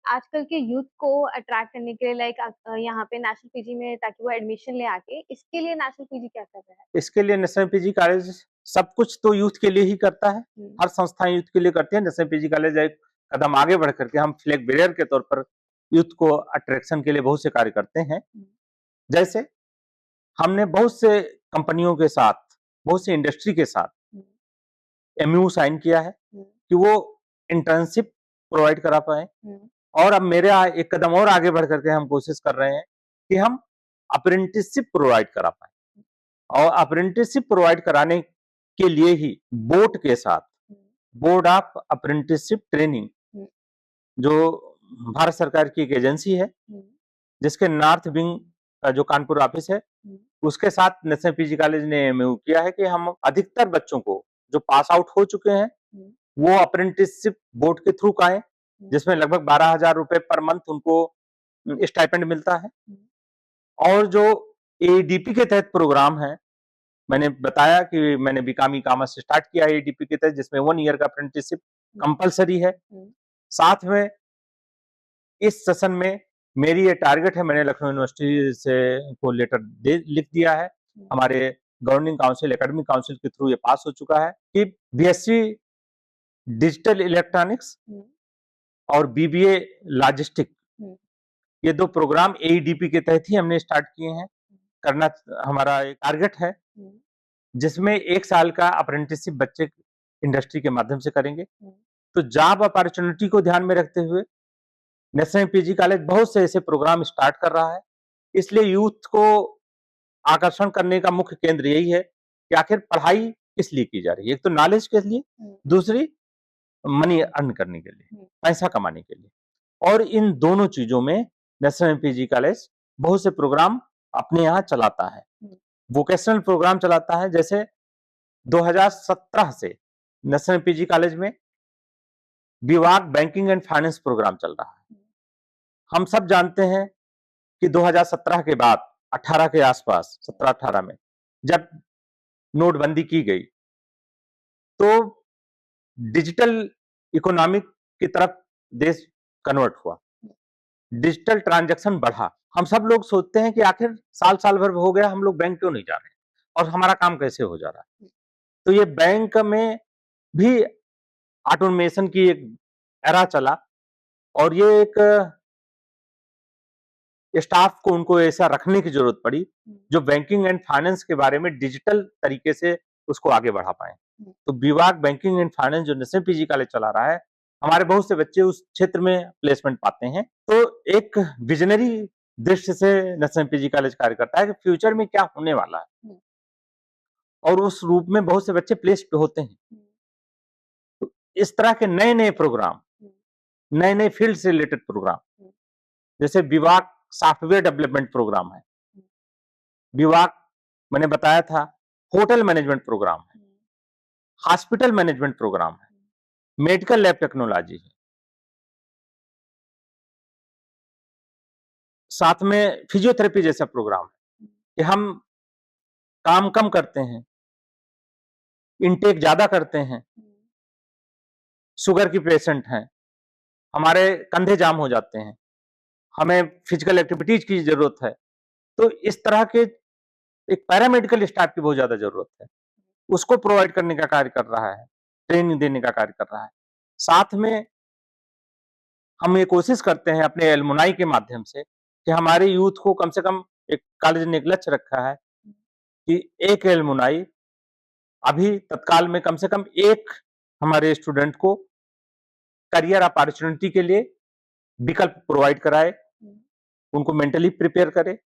[SPEAKER 2] आजकल के यूथ को अट्रैक्ट करने के लिए लाइक यहाँ पे नेशनल पीजी में ताकि वो एडमिशन ले आके, इसके लिए नेशनल पीजी क्या कर रहा है?
[SPEAKER 1] है। इसके लिए नेशनल पीजी कॉलेज सब कुछ तो यूथ के लिए ही करता है।
[SPEAKER 2] हम्म,
[SPEAKER 1] हर संस्थाएं यूथ के लिए करती है। नेशनल पीजी कॉलेज एक कदम आगे बढ़ करके हम फ्लैग बेरियर के तौर पर यूथ को अट्रैक्शन के लिए बहुत से कार्य करते हैं।
[SPEAKER 2] हम्म,
[SPEAKER 1] जैसे हमने बहुत से कंपनियों के साथ, बहुत सी इंडस्ट्री के साथ
[SPEAKER 2] हम्म,
[SPEAKER 1] एमयू साइन किया है
[SPEAKER 2] हम्म,
[SPEAKER 1] कि वो इंटर्नशिप प्रोवाइड करा पाए।
[SPEAKER 2] हम्म,
[SPEAKER 1] और अब मेरे एक कदम और आगे बढ़ करके हम कोशिश कर रहे हैं कि हम अप्रेंटिसशिप प्रोवाइड करा पाए। और अप्रेंटिसशिप प्रोवाइड कराने के लिए ही बोर्ड के साथ,
[SPEAKER 2] हम्म,
[SPEAKER 1] बोर्ड ऑफ अप्रेंटिसशिप ट्रेनिंग,
[SPEAKER 2] हम्म,
[SPEAKER 1] जो भारत सरकार की एक एजेंसी है
[SPEAKER 2] हम्म,
[SPEAKER 1] जिसके नॉर्थ विंग का जो कानपुर ऑफिस है,
[SPEAKER 2] हम्म,
[SPEAKER 1] उसके साथ नेशनल पीजी कॉलेज ने एमयू किया है कि हम अधिकतर बच्चों को जो पास आउट हो चुके हैं
[SPEAKER 2] हम्म,
[SPEAKER 1] वो अप्रेंटिसशिप बोर्ड के थ्रू कराएं,
[SPEAKER 2] हम्म,
[SPEAKER 1] जिसमें लगभग 12,000 रुपए पर मंथ उनको स्टाइपेंड मिलता है।
[SPEAKER 2] हम्म,
[SPEAKER 1] और जो एडीपी के तहत प्रोग्राम है, मैंने बताया कि मैंने बीकॉम ई कॉमर्स स्टार्ट किया है एडीपी के तहत, जिसमें 1 ईयर का अप्रेंटिसशिप कंपलसरी है।
[SPEAKER 2] हम्म,
[SPEAKER 1] साथ में इस सेशन में मेरी ये टारगेट है, मैंने लखनऊ यूनिवर्सिटी से को लेटर लिख दिया है, हमारे गवर्निंग काउंसिल, एकेडमिक काउंसिल के थ्रू ये पास हो चुका है कि बीएससी डिजिटल इलेक्ट्रॉनिक्स
[SPEAKER 2] हम्म,
[SPEAKER 1] और बीबीए लॉजिस्टिक,
[SPEAKER 2] हम्म,
[SPEAKER 1] ये 2 प्रोग्राम एईडीपी के तहत ही हमने स्टार्ट किए हैं करना। हमारा एक टारगेट है
[SPEAKER 2] हम्म,
[SPEAKER 1] जिसमें 1 साल का अप्रेंटिसशिप बच्चे इंडस्ट्री के माध्यम से करेंगे।
[SPEAKER 2] हम्म,
[SPEAKER 1] तो जॉब अपॉर्चुनिटी को ध्यान में रखते हुए नेशनल पीजी कॉलेज बहुत से ऐसे प्रोग्राम स्टार्ट कर रहा है। इसलिए यूथ को आकर्षण करने का मुख्य केंद्र यही है कि आखिर पढ़ाई किस लिए की जा रही है। एक तो नॉलेज के लिए,
[SPEAKER 2] हम्म,
[SPEAKER 1] दूसरी मनी अर्न करने के लिए,
[SPEAKER 2] हम्म,
[SPEAKER 1] पैसा कमाने के लिए। और इन दोनों चीजों में नेशनल पीजी कॉलेज बहुत से प्रोग्राम अपने यहाँ चलाता है।
[SPEAKER 2] हम्म,
[SPEAKER 1] वोकेशनल प्रोग्राम चलाता है, जैसे 2017 से नेशनल पीजी कॉलेज में विभाग बैंकिंग एंड फाइनेंस प्रोग्राम चल रहा है। हम सब जानते हैं कि 2017 के बाद 18 के आसपास, 17-18 में जब नोटबंदी की गई तो डिजिटल इकोनॉमिक की तरफ देश कन्वर्ट हुआ, डिजिटल ट्रांजैक्शन बढ़ा। हम सब लोग सोचते हैं कि आखिर साल भर हो गया, हम लोग बैंक क्यों नहीं जा रहे और हमारा काम कैसे हो जा रहा है। तो ये बैंक में भी ऑटोमेशन की एक एरा चला और ये एक स्टाफ को उनको ऐसा रखने की जरूरत पड़ी जो बैंकिंग एंड फाइनेंस के बारे में डिजिटल तरीके से उसको आगे बढ़ा पाए। तो विभाग बैंकिंग एंड फाइनेंस जो नेशनल पीजी कॉलेज चला रहा है, हमारे बहुत से बच्चे उस क्षेत्र में प्लेसमेंट पाते हैं। तो एक विजनरी दृष्टि से नेशनल पीजी कॉलेज कार्य करता है कि फ्यूचर में क्या होने वाला है, और उस रूप में बहुत से बच्चे प्लेस्ड होते हैं। तो इस तरह के नए नए प्रोग्राम, नए नए फील्ड से रिलेटेड प्रोग्राम, जैसे विभाग सॉफ्टवेयर डेवलपमेंट प्रोग्राम है, विभाग मैंने बताया था होटल मैनेजमेंट प्रोग्राम है, हॉस्पिटल मैनेजमेंट प्रोग्राम है, मेडिकल लैब टेक्नोलॉजी है, साथ में फिजियोथेरेपी जैसा प्रोग्राम है कि हम काम कम करते हैं, इनटेक ज्यादा करते हैं, शुगर की पेशेंट हैं, हमारे कंधे जाम हो जाते हैं, हमें फिजिकल एक्टिविटीज की जरूरत है। तो इस तरह के एक पैरामेडिकल स्टाफ की बहुत ज्यादा जरूरत है, उसको प्रोवाइड करने का कार्य कर रहा है, ट्रेनिंग देने का कार्य कर रहा है। साथ में हम ये कोशिश करते हैं अपने एलुमनाई के माध्यम से कि हमारे यूथ को कम से कम, एक कॉलेज ने एक लक्ष्य रखा है कि एक एलुमनाई अभी तत्काल में कम से कम एक हमारे स्टूडेंट को करियर अपॉर्चुनिटी के लिए विकल्प प्रोवाइड कराए, उनको मेंटली प्रिपेयर करे,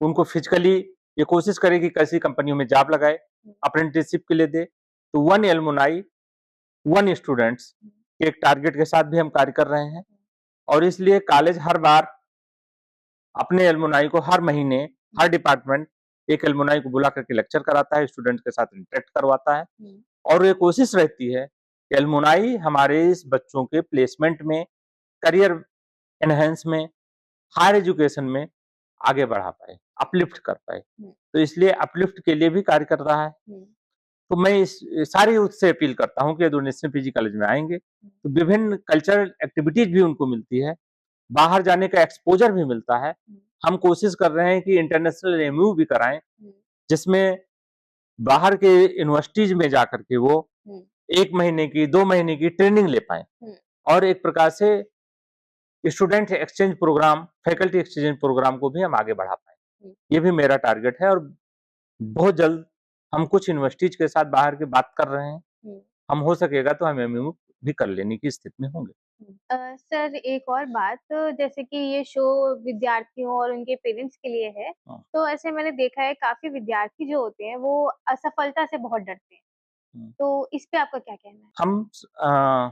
[SPEAKER 1] उनको फिजिकली ये कोशिश करे कि कैसी कंपनियों में जॉब लगाए, अप्रेंटिसशिप के लिए दे। तो 1 एलुमनाई 1 स्टूडेंट्स के एक टारगेट के साथ भी हम कार्य कर रहे हैं और इसलिए कॉलेज हर बार अपने एलुमनाई को हर महीने हर डिपार्टमेंट एक एलुमनाई को बुला करके लेक्चर कराता है, स्टूडेंट के साथ इंटरेक्ट करवाता है और ये कोशिश रहती है कि एलुमनाई हमारे इस बच्चों के प्लेसमेंट में, करियर एनहांस में, हायर एजुकेशन में आगे बढ़ा पाए, अपलिफ्ट कर पाए। तो इसलिए अपलिफ्ट के लिए भी कार्य कर रहा है। तो मैं इस सारे यूथ से अपील करता हूँ कि यदि नेशनल पीजी कॉलेज में आएंगे तो विभिन्न कल्चरल एक्टिविटीज भी उनको मिलती है, बाहर जाने का एक्सपोजर भी मिलता है। हम कोशिश कर रहे हैं कि इंटरनेशनल एमयू भी कराएं, जिसमें बाहर के यूनिवर्सिटीज में जाकर के वो 1 महीने की 2 महीने की ट्रेनिंग ले पाए और एक प्रकार से student exchange programme, faculty exchange programme को भी हम आगे बढ़ा पाए। ये भी मेरा टारगेट है और बहुत जल्द हम कुछ यूनिवर्सिटीज के साथ बाहर की बात कर रहे हैं। हम हो सकेगा तो हम एमयू भी कर लेने की स्थिति में होंगे।
[SPEAKER 2] सर एक और बात, जैसे कि ये शो विद्यार्थियों और उनके पेरेंट्स के लिए है, तो ऐसे मैंने देखा है काफी विद्यार्थी जो होते हैं वो असफलता से बहुत डरते हैं, तो इस पे आपका क्या कहना है?
[SPEAKER 1] हम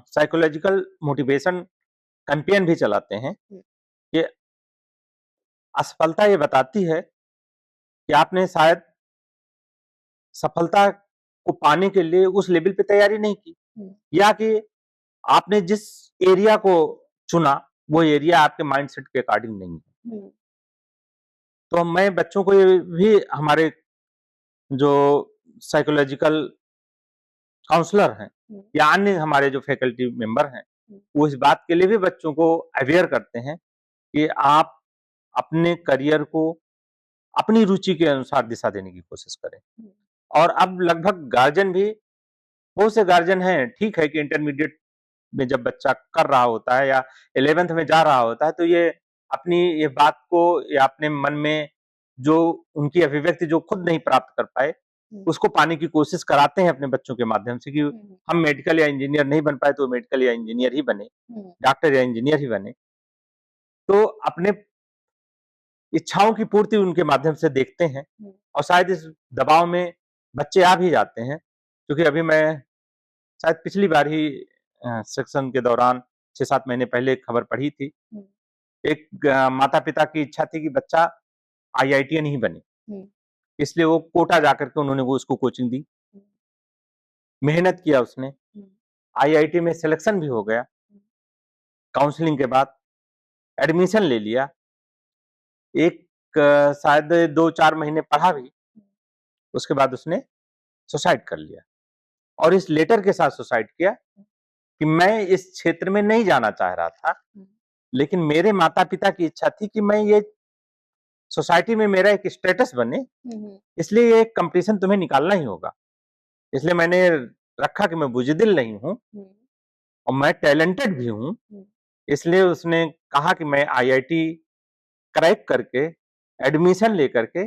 [SPEAKER 1] साइकोलॉजिकल मोटिवेशन कैंपेन भी चलाते हैं। ये असफलता ये बताती है कि आपने शायद सफलता को पाने के लिए उस लेवल पे तैयारी नहीं की या कि आपने जिस एरिया को चुना वो एरिया आपके माइंडसेट के अकॉर्डिंग नहीं है। तो मैं बच्चों को ये भी, हमारे जो साइकोलॉजिकल काउंसलर हैं या अन्य हमारे जो फैकल्टी मेंबर हैं, वो इस बात के लिए भी बच्चों को अवेयर करते हैं कि आप अपने करियर को अपनी रुचि के अनुसार दिशा देने की कोशिश करें। और अब लगभग गार्जियन भी, बहुत से गार्जियन हैं, ठीक है कि इंटरमीडिएट में जब बच्चा कर रहा होता है या 11th में जा रहा होता है तो ये अपनी ये बात को या अपने मन में जो उनकी अभिव्यक्ति जो खुद नहीं प्राप्त कर पाए उसको पाने की कोशिश कराते हैं अपने बच्चों के माध्यम से कि हम मेडिकल या इंजीनियर नहीं बन पाए तो मेडिकल या इंजीनियर ही बने, डॉक्टर या इंजीनियर ही बने। तो अपने इच्छाओं की पूर्ति उनके माध्यम से देखते हैं और शायद इस दबाव में बच्चे आ भी जाते हैं, क्योंकि अभी मैं शायद पिछली बार ही सेक्शन के दौरान 6-7 महीने पहले एक खबर पढ़ी थी। एक माता पिता की इच्छा थी कि बच्चा आईआईटीएन ही बने, इसलिए वो कोटा जाकर के उन्होंने वो उसको कोचिंग दी, मेहनत किया उसने, आईआईटी में सिलेक्शन भी हो गया, काउंसलिंग के बाद एडमिशन ले लिया, एक शायद 2-4 महीने पढ़ा भी, उसके बाद उसने सुसाइड कर लिया और इस लेटर के साथ सुसाइड किया कि मैं इस क्षेत्र में नहीं जाना चाह रहा था, लेकिन मेरे माता पिता की इच्छा थी कि मैं ये सोसाइटी में मेरा एक स्टेटस बने, इसलिए ये एक कंपटीशन तुम्हें निकालना ही होगा। इसलिए मैंने रखा कि मैं बुज़दिल नहीं हूँ और मैं टैलेंटेड भी हूँ, इसलिए उसने कहा कि मैं आईआईटी क्रैक करके एडमिशन लेकर के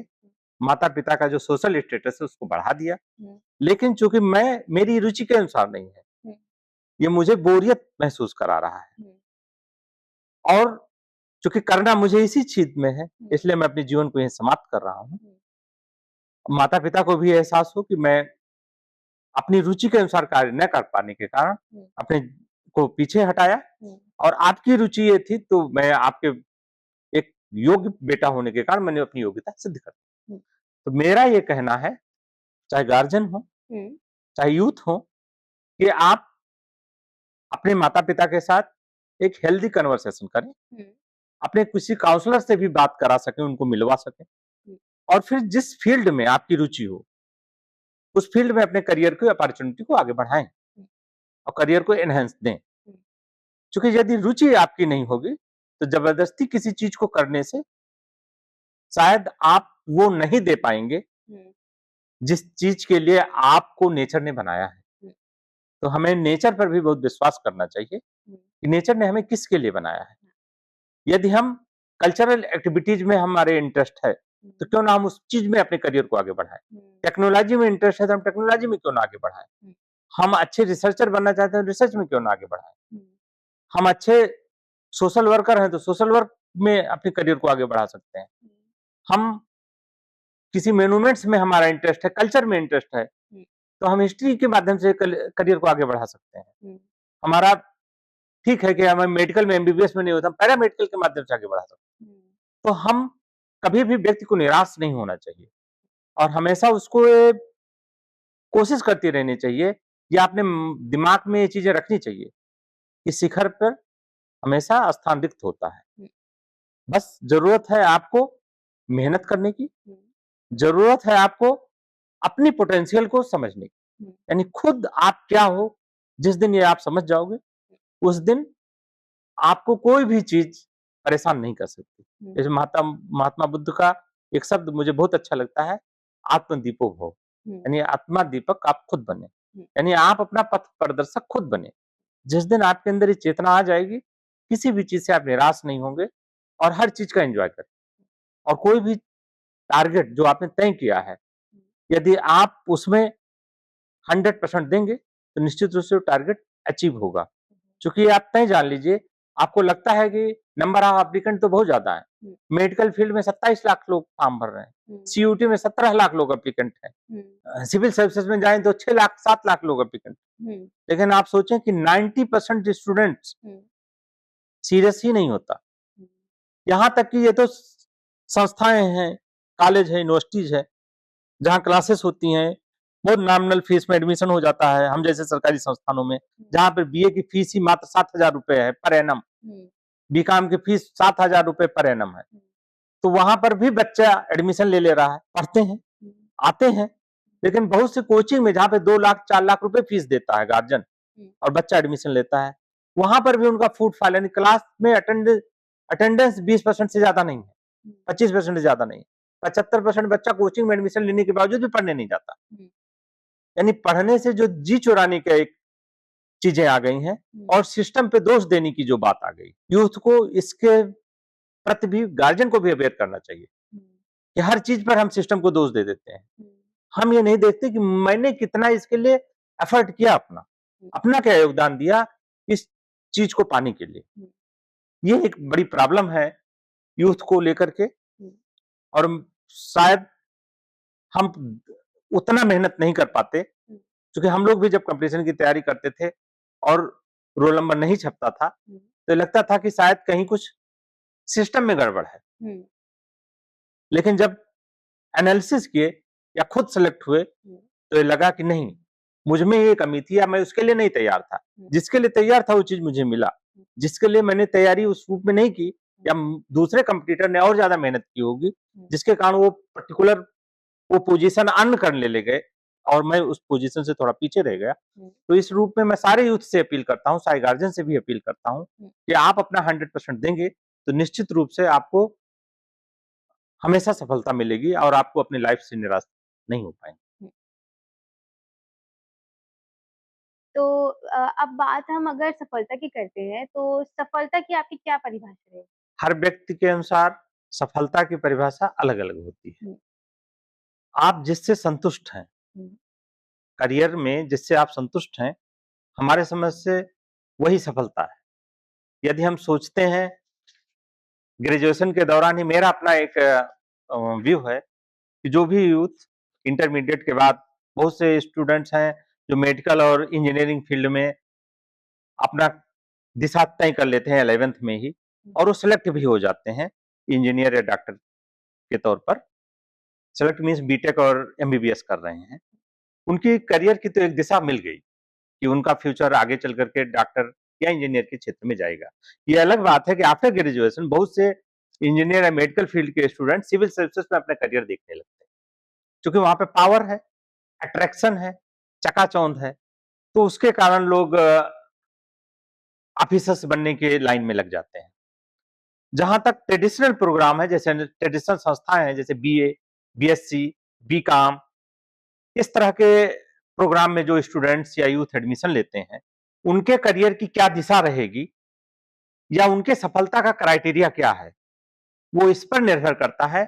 [SPEAKER 1] माता पिता का जो सोशल स्टेटस है उसको बढ़ा दिया। लेकिन चूंकि मैं, मेरी रुचि के अनुसार नहीं है, ये मुझे बोरियत महसूस करा रहा है और चूंकि करना मुझे इसी चीज में है, इसलिए मैं अपने जीवन को यहीं समाप्त कर रहा हूँ। माता पिता को भी एहसास हो कि मैं अपनी रुचि के अनुसार कार्य न कर पाने के कारण अपने को पीछे हटाया और आपकी रुचि ये थी तो मैं आपके एक योग्य बेटा होने के कारण मैंने अपनी योग्यता सिद्ध कर दी। तो मेरा ये कहना है, चाहे गार्जियन हो, चाहे यूथ हो, कि आप अपने माता पिता के साथ एक हेल्दी कन्वर्सेशन करें, अपने किसी काउंसलर से भी बात करा सकें, उनको मिलवा सकें और फिर जिस फील्ड में आपकी रुचि हो उस फील्ड में अपने करियर की अपॉर्चुनिटी को आगे बढ़ाएं और करियर को एनहांस दें। क्योंकि यदि रुचि आपकी नहीं होगी तो जबरदस्ती किसी चीज को करने से शायद आप वो नहीं दे पाएंगे जिस चीज के लिए आपको नेचर ने बनाया है। तो हमें नेचर पर भी बहुत विश्वास करना चाहिए कि नेचर ने हमें किसके लिए बनाया है। यदि हम कल्चरल एक्टिविटीज में हमारे इंटरेस्ट है तो क्यों ना हम उस चीज में अपने करियर को आगे बढ़ाएं। टेक्नोलॉजी में इंटरेस्ट है तो हम टेक्नोलॉजी में क्यों ना आगे बढ़ाएं। हम अच्छे रिसर्चर बनना चाहते हैं, रिसर्च में क्यों ना आगे बढ़ाएं। हम अच्छे सोशल वर्कर हैं तो सोशल वर्क में अपने करियर को आगे बढ़ा सकते हैं। हम किसी मोन्यूमेंट्स में हमारा इंटरेस्ट है, कल्चर में इंटरेस्ट है, तो हम हिस्ट्री के माध्यम से करियर को आगे बढ़ा सकते हैं। हमारा ठीक है कि हमें मेडिकल में एमबीबीएस में नहीं होता, हम पैरामेडिकल के माध्यम से आगे बढ़ा सकते हैं। तो हम कभी भी व्यक्ति को निराश नहीं होना चाहिए और हमेशा उसको कोशिश करती रहनी चाहिए या अपने दिमाग में ये चीजें रखनी चाहिए कि शिखर पर हमेशा स्थान रिक्त होता है। बस जरूरत है आपको मेहनत करने की, जरूरत है आपको अपनी पोटेंशियल को समझने की। यानी खुद आप क्या हो, जिस दिन ये आप समझ जाओगे उस दिन आपको कोई भी चीज परेशान नहीं कर सकती। जैसे महात्मा बुद्ध का एक शब्द मुझे बहुत अच्छा लगता है, आत्मदीपो भव। यानी आत्मा दीपक आप खुद बने, यानी आप अपना पथ प्रदर्शक खुद बने। जिस दिन आपके अंदर ये चेतना आ जाएगी, किसी भी चीज से आप निराश नहीं होंगे और हर चीज का एंजॉय करें। और कोई भी टारगेट जो आपने तय किया है, यदि आप उसमें 100% देंगे तो निश्चित रूप से वो टारगेट अचीव होगा। क्योंकि आप तय जान लीजिए, आपको लगता है कि नंबर ऑफ एप्लीकेंट तो बहुत ज्यादा है। मेडिकल फील्ड में 27 लाख लोग फॉर्म भर रहे हैं, सीयूटी में 17 लाख लोग एप्लीकेंट हैं, सिविल सर्विसेज में जाएं तो 6 लाख 7 लाख लोग एप्लीकेंट। लेकिन आप सोचें कि 90% स्टूडेंट्स सीरियस ही नहीं होता। यहाँ तक कि ये तो संस्थाएं हैं, कॉलेज है, यूनिवर्सिटीज है, जहाँ क्लासेस होती हैं, बहुत नॉमिनल फीस में एडमिशन हो जाता है। हम जैसे सरकारी संस्थानों में जहाँ पर बीए की फीस ही मात्र 7,000 रुपए है पर एनम, बीकॉम की फीस 7,000 रुपए पर एनम है, तो वहां पर भी बच्चा एडमिशन ले रहा है, पढ़ते हैं, आते हैं। लेकिन बहुत सी कोचिंग में जहाँ पे 2 लाख 4 लाख रुपए फीस देता है गार्जियन और बच्चा एडमिशन लेता है, वहां पर भी उनका फूट फाल, यानी क्लास में अटेंडेंस 20% से ज्यादा नहीं है, 25% से ज्यादा नहीं, 75% बच्चा कोचिंग में एडमिशन लेने के बावजूद भी पढ़ने नहीं जाता। यानी पढ़ने से जो जी चुराने का एक चीजें आ गई हैं और सिस्टम पे दोष देने की जो बात आ गई, यूथ को इसके प्रति भी, गार्जियन को भी अवेयर करना चाहिए कि हर चीज पर हम सिस्टम को दोष दे देते हैं। हम ये नहीं देखते कि मैंने कितना इसके लिए एफर्ट किया, अपना क्या योगदान दिया इस चीज को पाने के लिए। ये एक बड़ी प्रॉब्लम है यूथ को लेकर के, और शायद हम उतना मेहनत नहीं कर पाते, क्योंकि हम लोग भी जब कंपटीशन की तैयारी करते थे और रोल नंबर नहीं छपता था तो लगता था कि शायद कहीं कुछ सिस्टम में गड़बड़ है। लेकिन जब एनालिसिस किए या खुद सेलेक्ट हुए तो ये लगा कि नहीं, मुझ में ये कमी थी या मैं उसके लिए नहीं तैयार था। जिसके लिए तैयार था वो चीज मुझे मिला, जिसके लिए मैंने तैयारी उस रूप में नहीं की या दूसरे कंपटीटर ने और ज्यादा मेहनत की होगी, जिसके कारण वो पर्टिकुलर वो पोजीशन अर्न करने ले गए और मैं उस पोजीशन से थोड़ा पीछे रह गया। तो इस रूप में मैं सारे यूथ से अपील करता हूँ, सारे गार्जियन से भी अपील करता हूँ कि आप अपना 100% देंगे तो निश्चित रूप से आपको हमेशा सफलता मिलेगी और आपको अपनी लाइफ से निराश नहीं हो पाएंगे।
[SPEAKER 2] तो अब बात हम अगर सफलता की करते हैं, तो सफलता की आपकी क्या परिभाषा है?
[SPEAKER 1] हर व्यक्ति के अनुसार सफलता की परिभाषा अलग-अलग होती है। आप जिससे संतुष्ट हैं, करियर में जिससे आप संतुष्ट हैं, हमारे समझ से वही सफलता है। यदि हम सोचते हैं, ग्रेजुएशन के दौरान ही मेरा अपना एक व्यू है कि जो भी यूथ इंटरमीडिएट के बाद, बहुत से स्टूडेंट्स हैं जो मेडिकल और इंजीनियरिंग फील्ड में अपना दिशा तय कर लेते हैं 11th में ही और वो सिलेक्ट भी हो जाते हैं इंजीनियर या डॉक्टर के तौर पर। सिलेक्ट मीन्स बीटेक और एमबीबीएस कर रहे हैं। उनकी करियर की तो एक दिशा मिल गई कि उनका फ्यूचर आगे चल करके डॉक्टर या इंजीनियर के क्षेत्र में जाएगा। ये अलग बात है कि आफ्टर ग्रेजुएशन बहुत से इंजीनियर या मेडिकल फील्ड के स्टूडेंट सिविल सर्विसेज में अपना करियर देखने लगते हैं, क्योंकि वहां पे पावर है, अट्रैक्शन है, चकाचौंध है, तो उसके कारण लोग ऑफिसर्स बनने के लाइन में लग जाते हैं। जहां तक ट्रेडिशनल प्रोग्राम है, जैसे ट्रेडिशनल संस्थाएं हैं, जैसे बीए, बीएससी, बीकॉम, इस तरह के प्रोग्राम में जो स्टूडेंट्स या यूथ एडमिशन लेते हैं, उनके करियर की क्या दिशा रहेगी या उनके सफलता का क्राइटेरिया क्या है, वो इस पर निर्भर करता है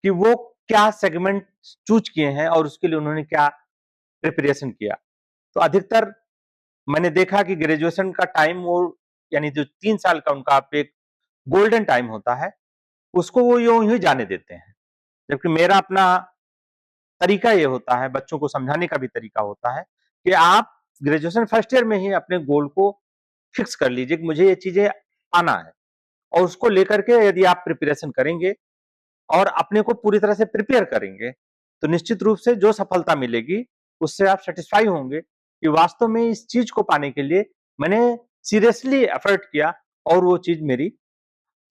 [SPEAKER 1] कि वो क्या सेगमेंट चूज किए हैं और उसके लिए उन्होंने क्या प्रिपरेशन किया। तो अधिकतर मैंने देखा कि ग्रेजुएशन का टाइम वो यानी जो 3 साल का उनका एक गोल्डन टाइम होता है, उसको वो यूँ ही जाने देते हैं। जबकि मेरा अपना तरीका ये होता है, बच्चों को समझाने का भी तरीका होता है कि आप ग्रेजुएशन फर्स्ट ईयर में ही अपने गोल को फिक्स कर लीजिए कि मुझे ये चीज़ें आना है और उसको लेकर के यदि आप प्रिपरेशन करेंगे और अपने को पूरी तरह से प्रिपेयर करेंगे, तो निश्चित रूप से जो सफलता मिलेगी, उससे आप सैटिस्फाई होंगे कि वास्तव में इस चीज़ को पाने के लिए मैंने सीरियसली एफर्ट किया और वो चीज़ मेरी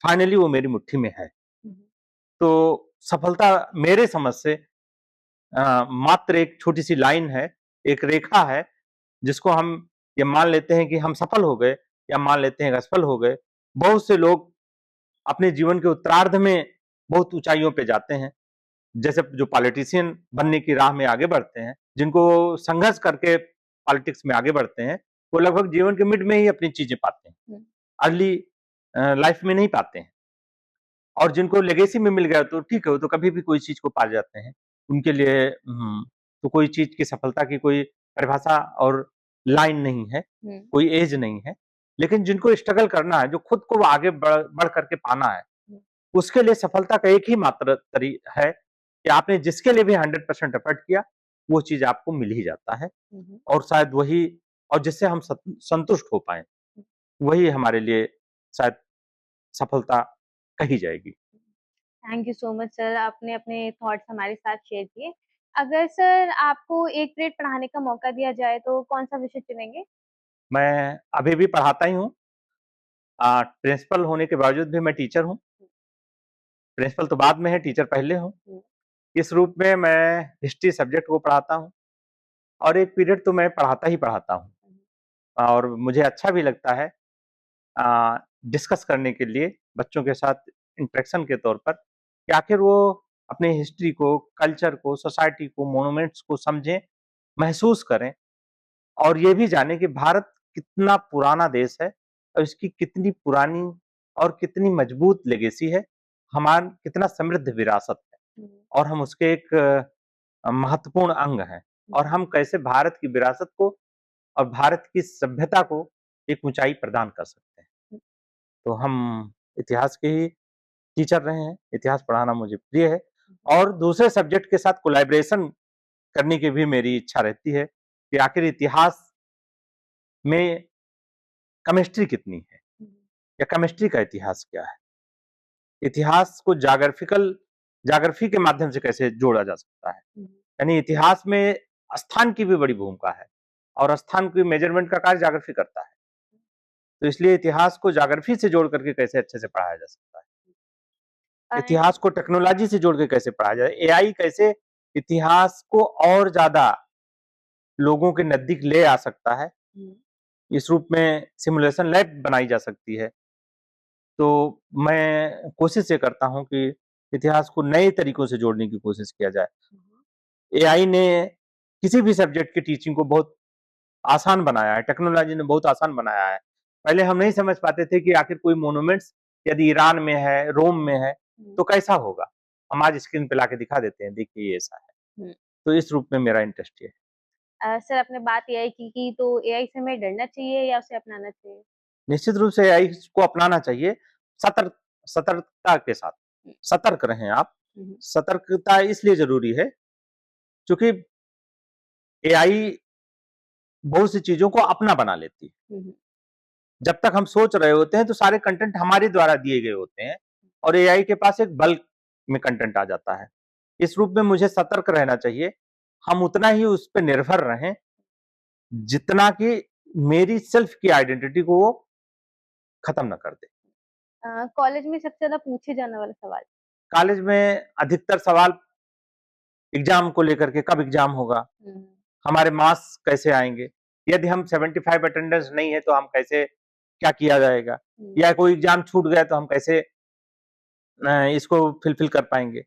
[SPEAKER 1] फाइनली वो मेरी मुट्ठी में है। तो सफलता मेरे समझ से मात्र एक छोटी-सी लाइन है, एक रेखा है, जिसको हम ये मान लेते हैं कि हम सफल हो गए या मान लेते हैं कि असफल हो गए। बहुत से लोग अपने जीवन के उत्तरार्ध में बहुत ऊँचाइयों पे जाते हैं। जैसे जो पॉलिटिशियन बनने की राह में आगे बढ़ते हैं, जिनको संघर्ष करके पॉलिटिक्स में आगे बढ़ते हैं, वो लगभग जीवन के मिड में ही अपनी चीज़ें पाते हैं। अर्ली लाइफ में नहीं पाते हैं। और जिनको लेगेसी में मिल गया तो ठीक है, वो तो कभी भी कोई चीज़ को पा जाते हैं। उनके लिए तो कोई चीज़ की सफलता की कोई परिभाषा और लाइन नहीं है, कोई ऐज नहीं है। लेकिन जिनको स्ट्रगल करना है, जो खुद को आगे बढ़ कर के पाना है, उसके लिए सफलता का एक ही मात्र है कि आपने जिसके लिए भी 100% एफर्ट किया, वो चीज़ आपको मिल ही जाता है और शायद वही और जिससे हम संतुष्ट हो पाएँ, वही हमारे लिए शायद सफलता कही जाएगी।
[SPEAKER 2] Thank you so much sir, आपने अपने थॉट्स हमारे साथ शेयर किए। अगर सर आपको 1 पीरियड पढ़ाने का मौका दिया जाए तो कौन-सा विषय चुनेंगे?
[SPEAKER 1] मैं अभी भी पढ़ाता ही हूँ। प्रिंसिपल होने के बावजूद भी मैं टीचर हूँ। प्रिंसिपल तो बाद में है, टीचर पहले हूँ। इस रूप में मैं हिस्ट्री सब्जेक्ट को पढ़ाता हूँ और एक पीरियड तो मैं पढ़ाता ही पढ़ाता हूँ और मुझे अच्छा भी लगता है डिस्कस करने के लिए बच्चों के साथ इंटरेक्शन के तौर पर कि आखिर वो अपने हिस्ट्री को, कल्चर को, सोसाइटी को, मॉन्यूमेंट्स को समझें, महसूस करें और ये भी जानें कि भारत कितना पुराना देश है और इसकी कितनी पुरानी और कितनी मजबूत लेगेसी है, हमारा कितना समृद्ध विरासत है और हम उसके एक महत्वपूर्ण अंग हैं और हम कैसे भारत की विरासत को और भारत की सभ्यता को एक ऊँचाई प्रदान कर सकते हैं। तो हम इतिहास के ही टीचर रहे हैं, इतिहास पढ़ाना मुझे प्रिय है और दूसरे सब्जेक्ट के साथ कोलैबोरेशन करने की भी मेरी इच्छा रहती है कि आखिर इतिहास में केमिस्ट्री कितनी है या केमिस्ट्री का इतिहास क्या है? इतिहास को ज्योग्राफी के माध्यम से कैसे जोड़ा जा सकता है? यानी इतिहास में स्थान की भी बड़ी भूमिका है और स्थान की मेजरमेंट का कार्य ज्योग्राफी करता है। तो इसलिए इतिहास को ज्योग्राफी से जोड़ करके कैसे अच्छे से पढ़ाया जा सकता है? इतिहास को टेक्नोलॉजी से जोड़ के कैसे पढ़ाया जाए? एआई कैसे इतिहास को और ज़्यादा लोगों के नज़दीक ले आ सकता है? इस रूप में सिमुलेशन लैब बनाई जा सकती है। तो मैं कोशिश ये करता हूँ कि इतिहास को नए तरीकों से जोड़ने की कोशिश किया जाए। एआई ने किसी भी सब्जेक्ट की टीचिंग को बहुत आसान बनाया है, टेक्नोलॉजी ने बहुत आसान बनाया है। पहले हम नहीं समझ पाते थे कि आखिर कोई मोन्यूमेंट्स यदि ईरान में है, रोम में है, तो कैसा होगा? हम आज स्क्रीन पे लाके दिखा देते हैं, देखिए ये ऐसा है। तो इस रूप में मेरा इंटरेस्ट ये है।
[SPEAKER 2] सर आपने बात एआई की तो एआई से हमें डरना चाहिए या उसे अपनाना चाहिए?
[SPEAKER 1] निश्चित रूप से एआई को अपनाना चाहिए, सतर्कता के साथ। सतर्क रहें आप। सतर्कता इसलिए ज़रूरी है, चूँकि एआई बहुत सी चीज़ों को अपना बना लेती है। जब तक हम सोच रहे होते हैं, तो सारे कंटेंट हमारे द्वारा दिए गए होते हैं और एआई के पास एक बल्क में कंटेंट आ जाता है। इस रूप में मुझे सतर्क रहना चाहिए। हम उतना ही उस पे निर्भर रहें, जितना कि मेरी सेल्फ की आइडेंटिटी को वो खत्म ना कर दे।
[SPEAKER 2] कॉलेज में सबसे ज़्यादा पूछे जाने वाला सवाल?
[SPEAKER 1] कॉलेज में अधिकतर सवाल एग्ज़ाम को लेकर के कब एग्ज़ाम होगा? हमारे मार्क्स कैसे आएँगे? यदि हम 75 अटेंडेंस नहीं है तो हम कैसे क्या किया जाएगा? या कोई एग्ज़ाम छूट गया तो हम कैसे इसको फुलफिल कर पाएँगे?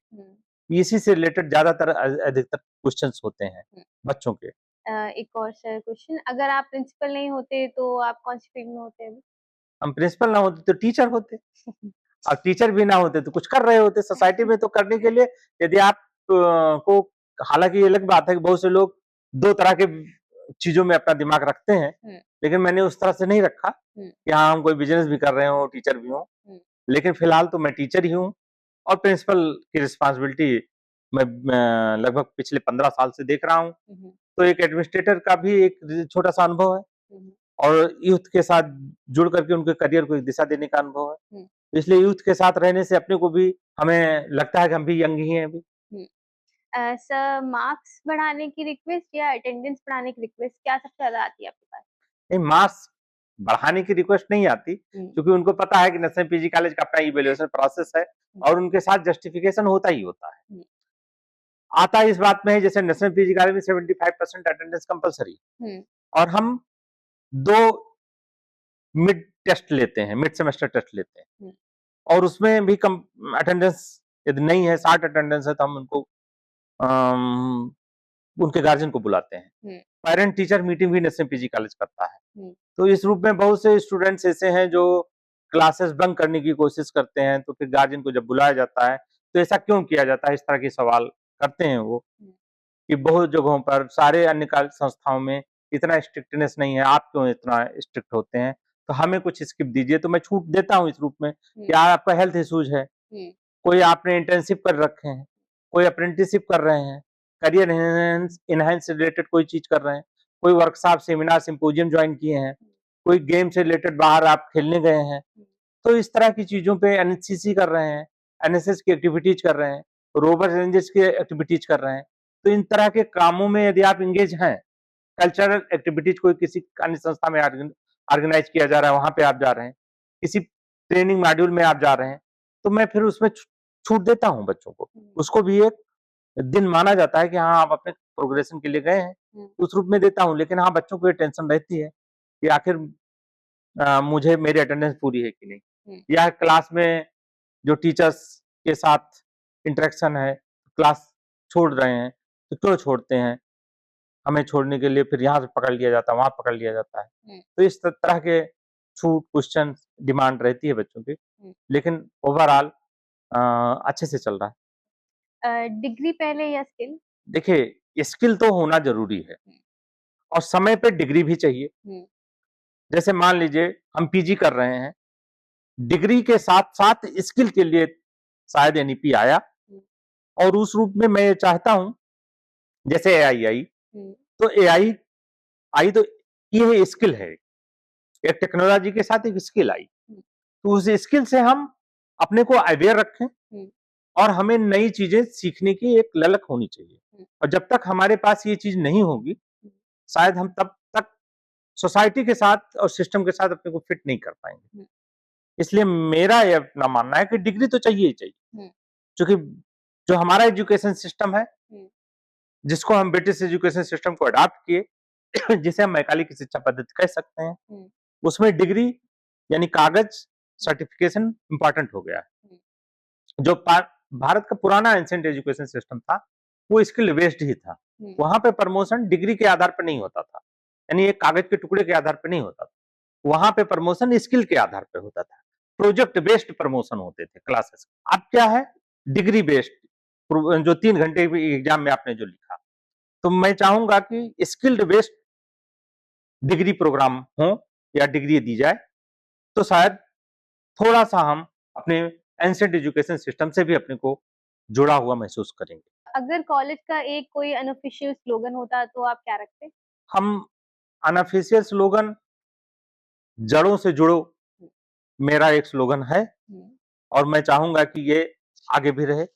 [SPEAKER 1] इसी से रिलेटेड ज़्यादातर अधिकतर क्वेश्चन्स होते हैं बच्चों के।
[SPEAKER 2] एक और सर क्वेश्चन, अगर आप प्रिंसिपल नहीं होते तो आप कौन-सी फील्ड में होते अभी?
[SPEAKER 1] हम प्रिंसिपल ना होते तो टीचर होते। और टीचर भी ना होते तो कुछ कर रहे होते सोसाइटी में। तो करने के लिए यदि आप को, हालांकि ये अलग बात है कि बहुत से लोग दो तरह के चीजों में अपना दिमाग रखते हैं, लेकिन मैंने उस तरह से नहीं रखा कि हाँ हम कोई बिजनेस भी कर रहे हो, टीचर भी हो। लेकिन फिलहाल तो मैं टीचर ही हूँ और प्रिंसिपल की रिस्पॉन्सिबिलिटी मैं लगभग पिछले 15 साल से देख रहा हूँ। तो एक एडमिनिस्ट्रेटर का भी एक छोटा सा अनुभव है और यूथ के साथ जुड़ करके उनके करियर को एक दिशा देने का अनुभव है। इसलिए यूथ के साथ रहने से अपने को भी, हमें लगता है कि हम भी यंग ही हैं अभी।
[SPEAKER 2] सर, मार्क्स बढ़ाने की रिक्वेस्ट या अटेंडेंस बढ़ाने की रिक्वेस्ट क्या सबसे ज्यादा आती है आपके पास?
[SPEAKER 1] नहीं, मार्क्स बढ़ाने की रिक्वेस्ट नहीं आती, क्योंकि उनको पता है कि नसरुल्लाह पीजी कॉलेज का अपना इवैल्यूएशन प्रोसेस है और उनके साथ जस्टिफिकेशन होता ही होता है। आता इस बात में है, जैसे नसरुल्लाह पीजी कॉलेज में 75% अटेंडेंस कंपलसरी और हम 2 मिड टेस्ट लेते हैं, मिड सेमेस्टर टेस्ट लेते हैं और उसमें भी कम अटेंडेंस यदि नहीं है, 60 अटेंडेंस है, तो हम उनको उनके गार्जियन को बुलाते हैं। पेरेंट टीचर मीटिंग भी नसरुल्लाह पीजी कॉलेज करता है। तो इस रूप में बहुत से स्टूडेंट्स ऐसे हैं जो क्लासेस बंक करने की कोशिश करते हैं, तो फिर गार्जियन को जब बुलाया जाता है तो ऐसा क्यों किया जाता है, इस तरह के सवाल करते हैं वो, कि बहुत जगहों पर सारे अन्य संस्थाओं में इतना स्ट्रिक्टनेस नहीं है, आप क्यों इतना स्ट्रिक्ट होते हैं, तो हमें कुछ स्किप दीजिए। तो मैं छूट देता हूँ इस रूप में कि आपका हेल्थ इश्यूज है, कोई आपने इंटर्नशिप कर रखे हैं, कोई अप्रेंटिसशिप कर रहे हैं, करियर इनहेंस रिलेटेड कोई चीज कर रहे हैं, कोई वर्कशॉप सेमिनार सिंपोजियम ज्वाइन किए हैं, कोई गेम से रिलेटेड बाहर आप खेलने गए हैं, तो इस तरह की चीजों पे एनसीसी कर रहे हैं, एनएसएस की एक्टिविटीज कर रहे हैं, रोवर रेंजर्स की एक्टिविटीज कर रहे हैं। तो इन तरह के कामों में यदि आप इंगेज हैं, कल्चरल एक्टिविटीज कोई किसी अन्य संस्था में ऑर्गेनाइज किया जा रहा है, वहां पे आप जा रहे हैं, किसी ट्रेनिंग मॉड्यूल में आप जा रहे हैं, तो मैं फिर उसमें छूट देता हूँ बच्चों को। उसको भी एक दिन माना जाता है कि हाँ आप अपने प्रोग्रेशन के लिए गए हैं, उस रूप में देता हूँ। लेकिन हाँ, बच्चों को ये टेंशन रहती है कि आखिर मुझे मेरी अटेंडेंस पूरी है कि नहीं, या क्लास में जो टीचर्स के साथ इंटरेक्शन है, क्लास छोड़ रहे हैं तो क्यों छोड़ते हैं, हमें छोड़ने के लिए फिर यहाँ से पकड़ लिया जाता है, वहां पकड़ लिया जाता है। तो इस तरह के छूट, क्वेश्चन, डिमांड रहती है बच्चों की, लेकिन ओवरऑल अच्छे से चल रहा है।
[SPEAKER 2] डिग्री पहले या स्किल?
[SPEAKER 1] देखिए, स्किल तो होना जरूरी है और समय पे डिग्री भी चाहिए। जैसे मान लीजिए हम पीजी कर रहे हैं, डिग्री के साथ साथ स्किल के लिए शायद एनईपी आया और उस रूप में मैं चाहता हूं, जैसे एआई आई, तो एआई आई तो ये स्किल है, एक टेक्नोलॉजी के साथ एक स्किल आई, तो उस स्किल से हम अपने को अवेयर रखें और हमें नई चीजें सीखने की एक ललक होनी चाहिए। और जब तक हमारे पास ये चीज नहीं होगी, शायद हम तब तक सोसाइटी के साथ और सिस्टम के साथ अपने को फिट नहीं कर पाएंगे। इसलिए मेरा ये अपना मानना है कि डिग्री तो चाहिए ही चाहिए, क्योंकि जो हमारा एजुकेशन सिस्टम है, जिसको हम ब्रिटिश एजुकेशन सिस्टम को अडॉप्ट किए, जिसे हम मैकाले की शिक्षा पद्धति कह सकते हैं, उसमें डिग्री यानी कागज, सर्टिफिकेशन इंपॉर्टेंट हो गया है। जो भारत का पुराना एंशिएंट एजुकेशन सिस्टम था, वो स्किल बेस्ड ही था। वहां पे प्रमोशन डिग्री के आधार पर नहीं होता था, यानी एक कागज के टुकड़े के आधार पर नहीं होता था, वहां पे प्रमोशन स्किल के आधार पर होता था, प्रोजेक्ट बेस्ड प्रमोशन होते थे क्लासेस। अब क्या है, डिग्री बेस्ड, जो 3 घंटे एग्जाम में आपने जो लिखा। तो मैं चाहूंगा कि स्किल्ड बेस्ड डिग्री प्रोग्राम हो या डिग्री दी जाए, तो शायद थोड़ा सा हम अपने एंशिएंट एजुकेशन सिस्टम से भी अपने को जुड़ा हुआ महसूस करेंगे।
[SPEAKER 2] अगर कॉलेज का एक कोई अनऑफिशियल स्लोगन होता तो आप क्या रखते?
[SPEAKER 1] हम अनऑफिशियल स्लोगन, जड़ों से जुड़ो, मेरा एक स्लोगन है और मैं चाहूंगा कि ये आगे भी रहे।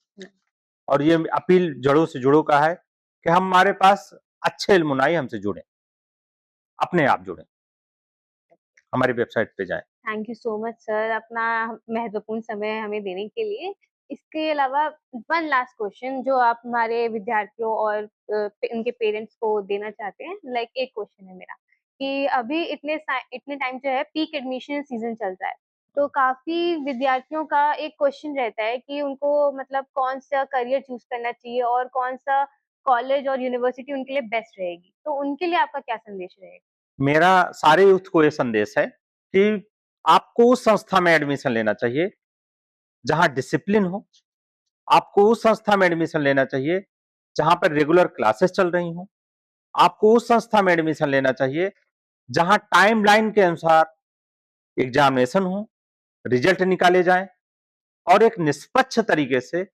[SPEAKER 1] और ये अपील जड़ों से जुड़ो का है कि हमारे पास अच्छे इल्मुनाई हमसे जुड़े, अपने आप जुड़े, हमारी वेबसाइट पे जाएं।
[SPEAKER 2] Thank you so much sir, अपना महत्वपूर्ण समय हमें देने के लिए। इसके अलावा वन लास्ट क्वेश्चन जो आप हमारे विद्यार्थियों और उनके पेरेंट्स को देना चाहते हैं, लाइक एक क्वेश्चन है मेरा कि अभी इतने टाइम जो है पीक एडमिशन सीजन चल रहा है, तो काफी विद्यार्थियों का एक क्वेश्चन रहता है कि उनको मतलब कौन सा करियर चूज करना चाहिए और कौन सा कॉलेज और यूनिवर्सिटी उनके लिए बेस्ट रहेगी, तो उनके लिए आपका क्या संदेश रहेगा?
[SPEAKER 1] मेरा सारे यूथ को ये संदेश है कि आपको उस संस्था में एडमिशन लेना चाहिए जहां डिसिप्लिन हो। आपको उस संस्था में एडमिशन लेना चाहिए जहां पर रेगुलर क्लासेस चल रही हो। आपको उस संस्था में एडमिशन लेना चाहिए जहां टाइमलाइन के अनुसार एग्जामिनेशन हो, रिजल्ट निकाले जाएं और एक निष्पक्ष तरीके से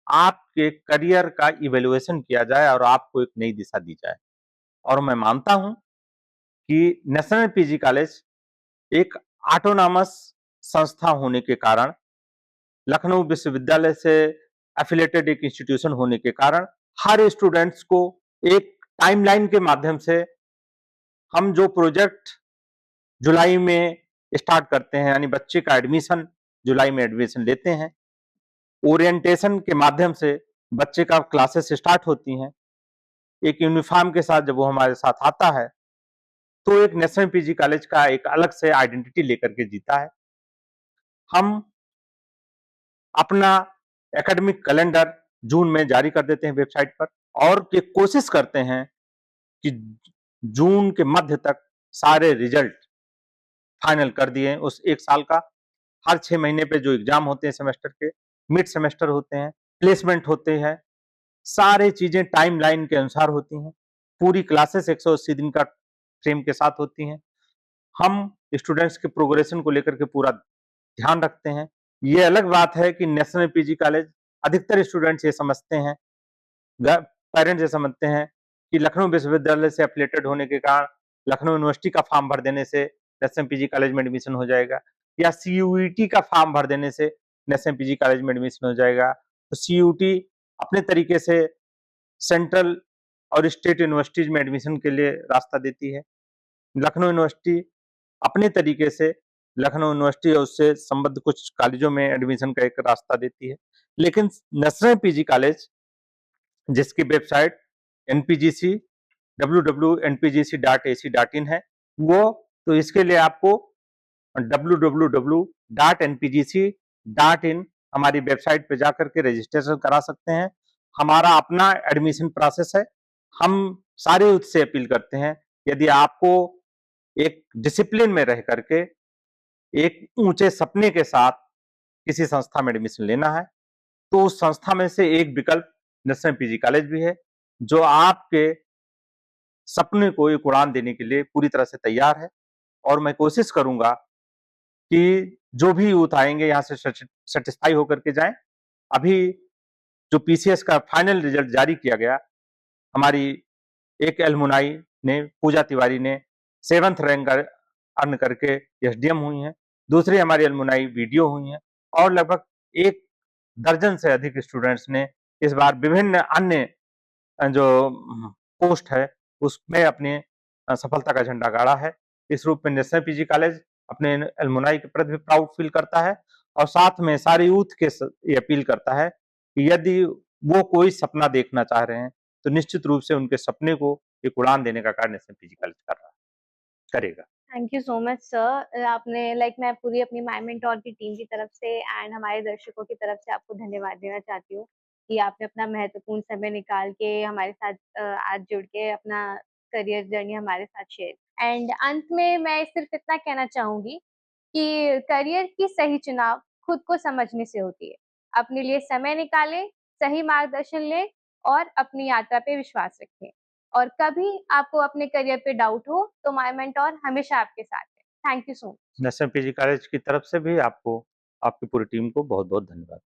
[SPEAKER 1] आपके करियर का इवैल्यूएशन किया जाए और आपको एक नई दिशा दी जाए। और मैं मानता हूं कि नेशनल पीजी कॉलेज एक ऑटोनॉमस संस्था होने के कारण, लखनऊ विश्वविद्यालय से एफिलिएटेड एक इंस्टीट्यूशन होने के कारण, हर स्टूडेंट्स को एक टाइमलाइन के माध्यम से हम जो प्रोजेक्ट जुलाई में स्टार्ट करते हैं, यानी बच्चे का एडमिशन जुलाई में एडमिशन लेते हैं, ओरिएंटेशन के माध्यम से बच्चे का क्लासेस स्टार्ट होती हैं, एक यूनिफॉर्म के साथ जब वो हमारे साथ आता है तो एक नेशनल पीजी कॉलेज का एक अलग से आइडेंटिटी लेकर के जीता है। हम अपना एकेडमिक कैलेंडर जून में जारी कर देते हैं वेबसाइट पर और ये कोशिश करते हैं कि जून के मध्य तक सारे रिजल्ट फाइनल कर दिए उस एक साल का। हर 6 महीने पे जो एग्जाम होते हैं सेमेस्टर के, मिड सेमेस्टर होते हैं, प्लेसमेंट होते हैं, सारी चीजें टाइमलाइन के अनुसार होती हैं। पूरी क्लासेस 180 दिन का फ्रेम के साथ होती हैं। हम स्टूडेंट्स के प्रोग्रेशन को लेकर के पूरा ध्यान रखते हैं। ये अलग बात है कि नेशनल पीजी कॉलेज, अधिकतर स्टूडेंट्स ये समझते हैं, पेरेंट्स ये समझते हैं कि लखनऊ विश्वविद्यालय से एफिलिएटेड होने के कारण लखनऊ यूनिवर्सिटी का फॉर्म भर देने से नेशनल पीजी कॉलेज में एडमिशन हो जाएगा, या सीयूईटी का फॉर्म भर देने से नेशनल पीजी कॉलेज में एडमिशन हो जाएगा। तो सीयूटी अपने तरीके से सेंट्रल और स्टेट यूनिवर्सिटीज में एडमिशन के लिए रास्ता देती है। लखनऊ यूनिवर्सिटी अपने तरीके से लखनऊ यूनिवर्सिटी और उससे संबद्ध कुछ कॉलेजों में एडमिशन का एक रास्ता देती है। लेकिन नेशनल पीजी कॉलेज, जिसकी वेबसाइट एनपीजीसी www.npgc.ac.in है, वो तो इसके लिए आपको www.npgc.in हमारी वेबसाइट पे जाकर के रजिस्ट्रेशन करा सकते हैं। हमारा अपना एडमिशन प्रोसेस है। हम सारे यूथ से अपील करते हैं, यदि आपको एक डिसिप्लिन में रह करके एक ऊंचे सपने के साथ किसी संस्था में एडमिशन लेना है, तो उस संस्था में से एक विकल्प नेशनल पीजी कॉलेज भी है, जो आपके सपने को एक उड़ान देने के लिए पूरी तरह से तैयार है। और मैं कोशिश करूंगा कि जो भी यूथ आएंगे यहाँ से सेटिस्फाई होकर के जाएं। अभी जो पीसीएस का फाइनल रिजल्ट जारी किया गया, हमारी एक एलमुनाई ने, पूजा तिवारी ने 7th रैंक अर्न करके एसडीएम हुई हैं। दूसरी हमारी एलमुनाई वीडियो हुई हैं और लगभग 1 दर्जन से अधिक स्टूडेंट्स ने इस बार विभिन्न अन्य जो पोस्ट है उसमें अपनी सफलता का झंडा गाड़ा है। इस रूप में नेशनल पीजी कॉलेज अपने एलमुनाई के प्रति भी प्राउड फील करता है और साथ में सारे यूथ के ये अपील करता है कि यदि वो कोई सपना देखना चाह रहे हैं तो निश्चित रूप से उनके सपने को एक उड़ान देने का कार्य नेशनल पीजी कॉलेज करेगा।
[SPEAKER 2] Thank you so much sir. आपने मैं पूरी अपनी माय मेंटोर की टीम की तरफ से एंड हमारे दर्शकों की तरफ से आपको धन्यवाद देना चाहती हूँ कि आपने अपना महत्वपूर्ण समय निकाल के हमारे साथ आज जुड़ के अपना करियर जर्नी हमारे साथ शेयर। एंड अंत में मैं सिर्फ इतना कहना चाहूंगी कि करियर की सही चुनाव खुद को समझने से होती है। अपने लिए समय निकालें, सही मार्गदर्शन लें और अपनी यात्रा पे विश्वास रखें। और कभी आपको अपने करियर पे डाउट हो तो माय मेंटोर हमेशा आपके साथ है। Thank you so much.
[SPEAKER 1] National PG college की तरफ से भी आपको, आपकी पूरी टीम को बहुत बहुत धन्यवाद।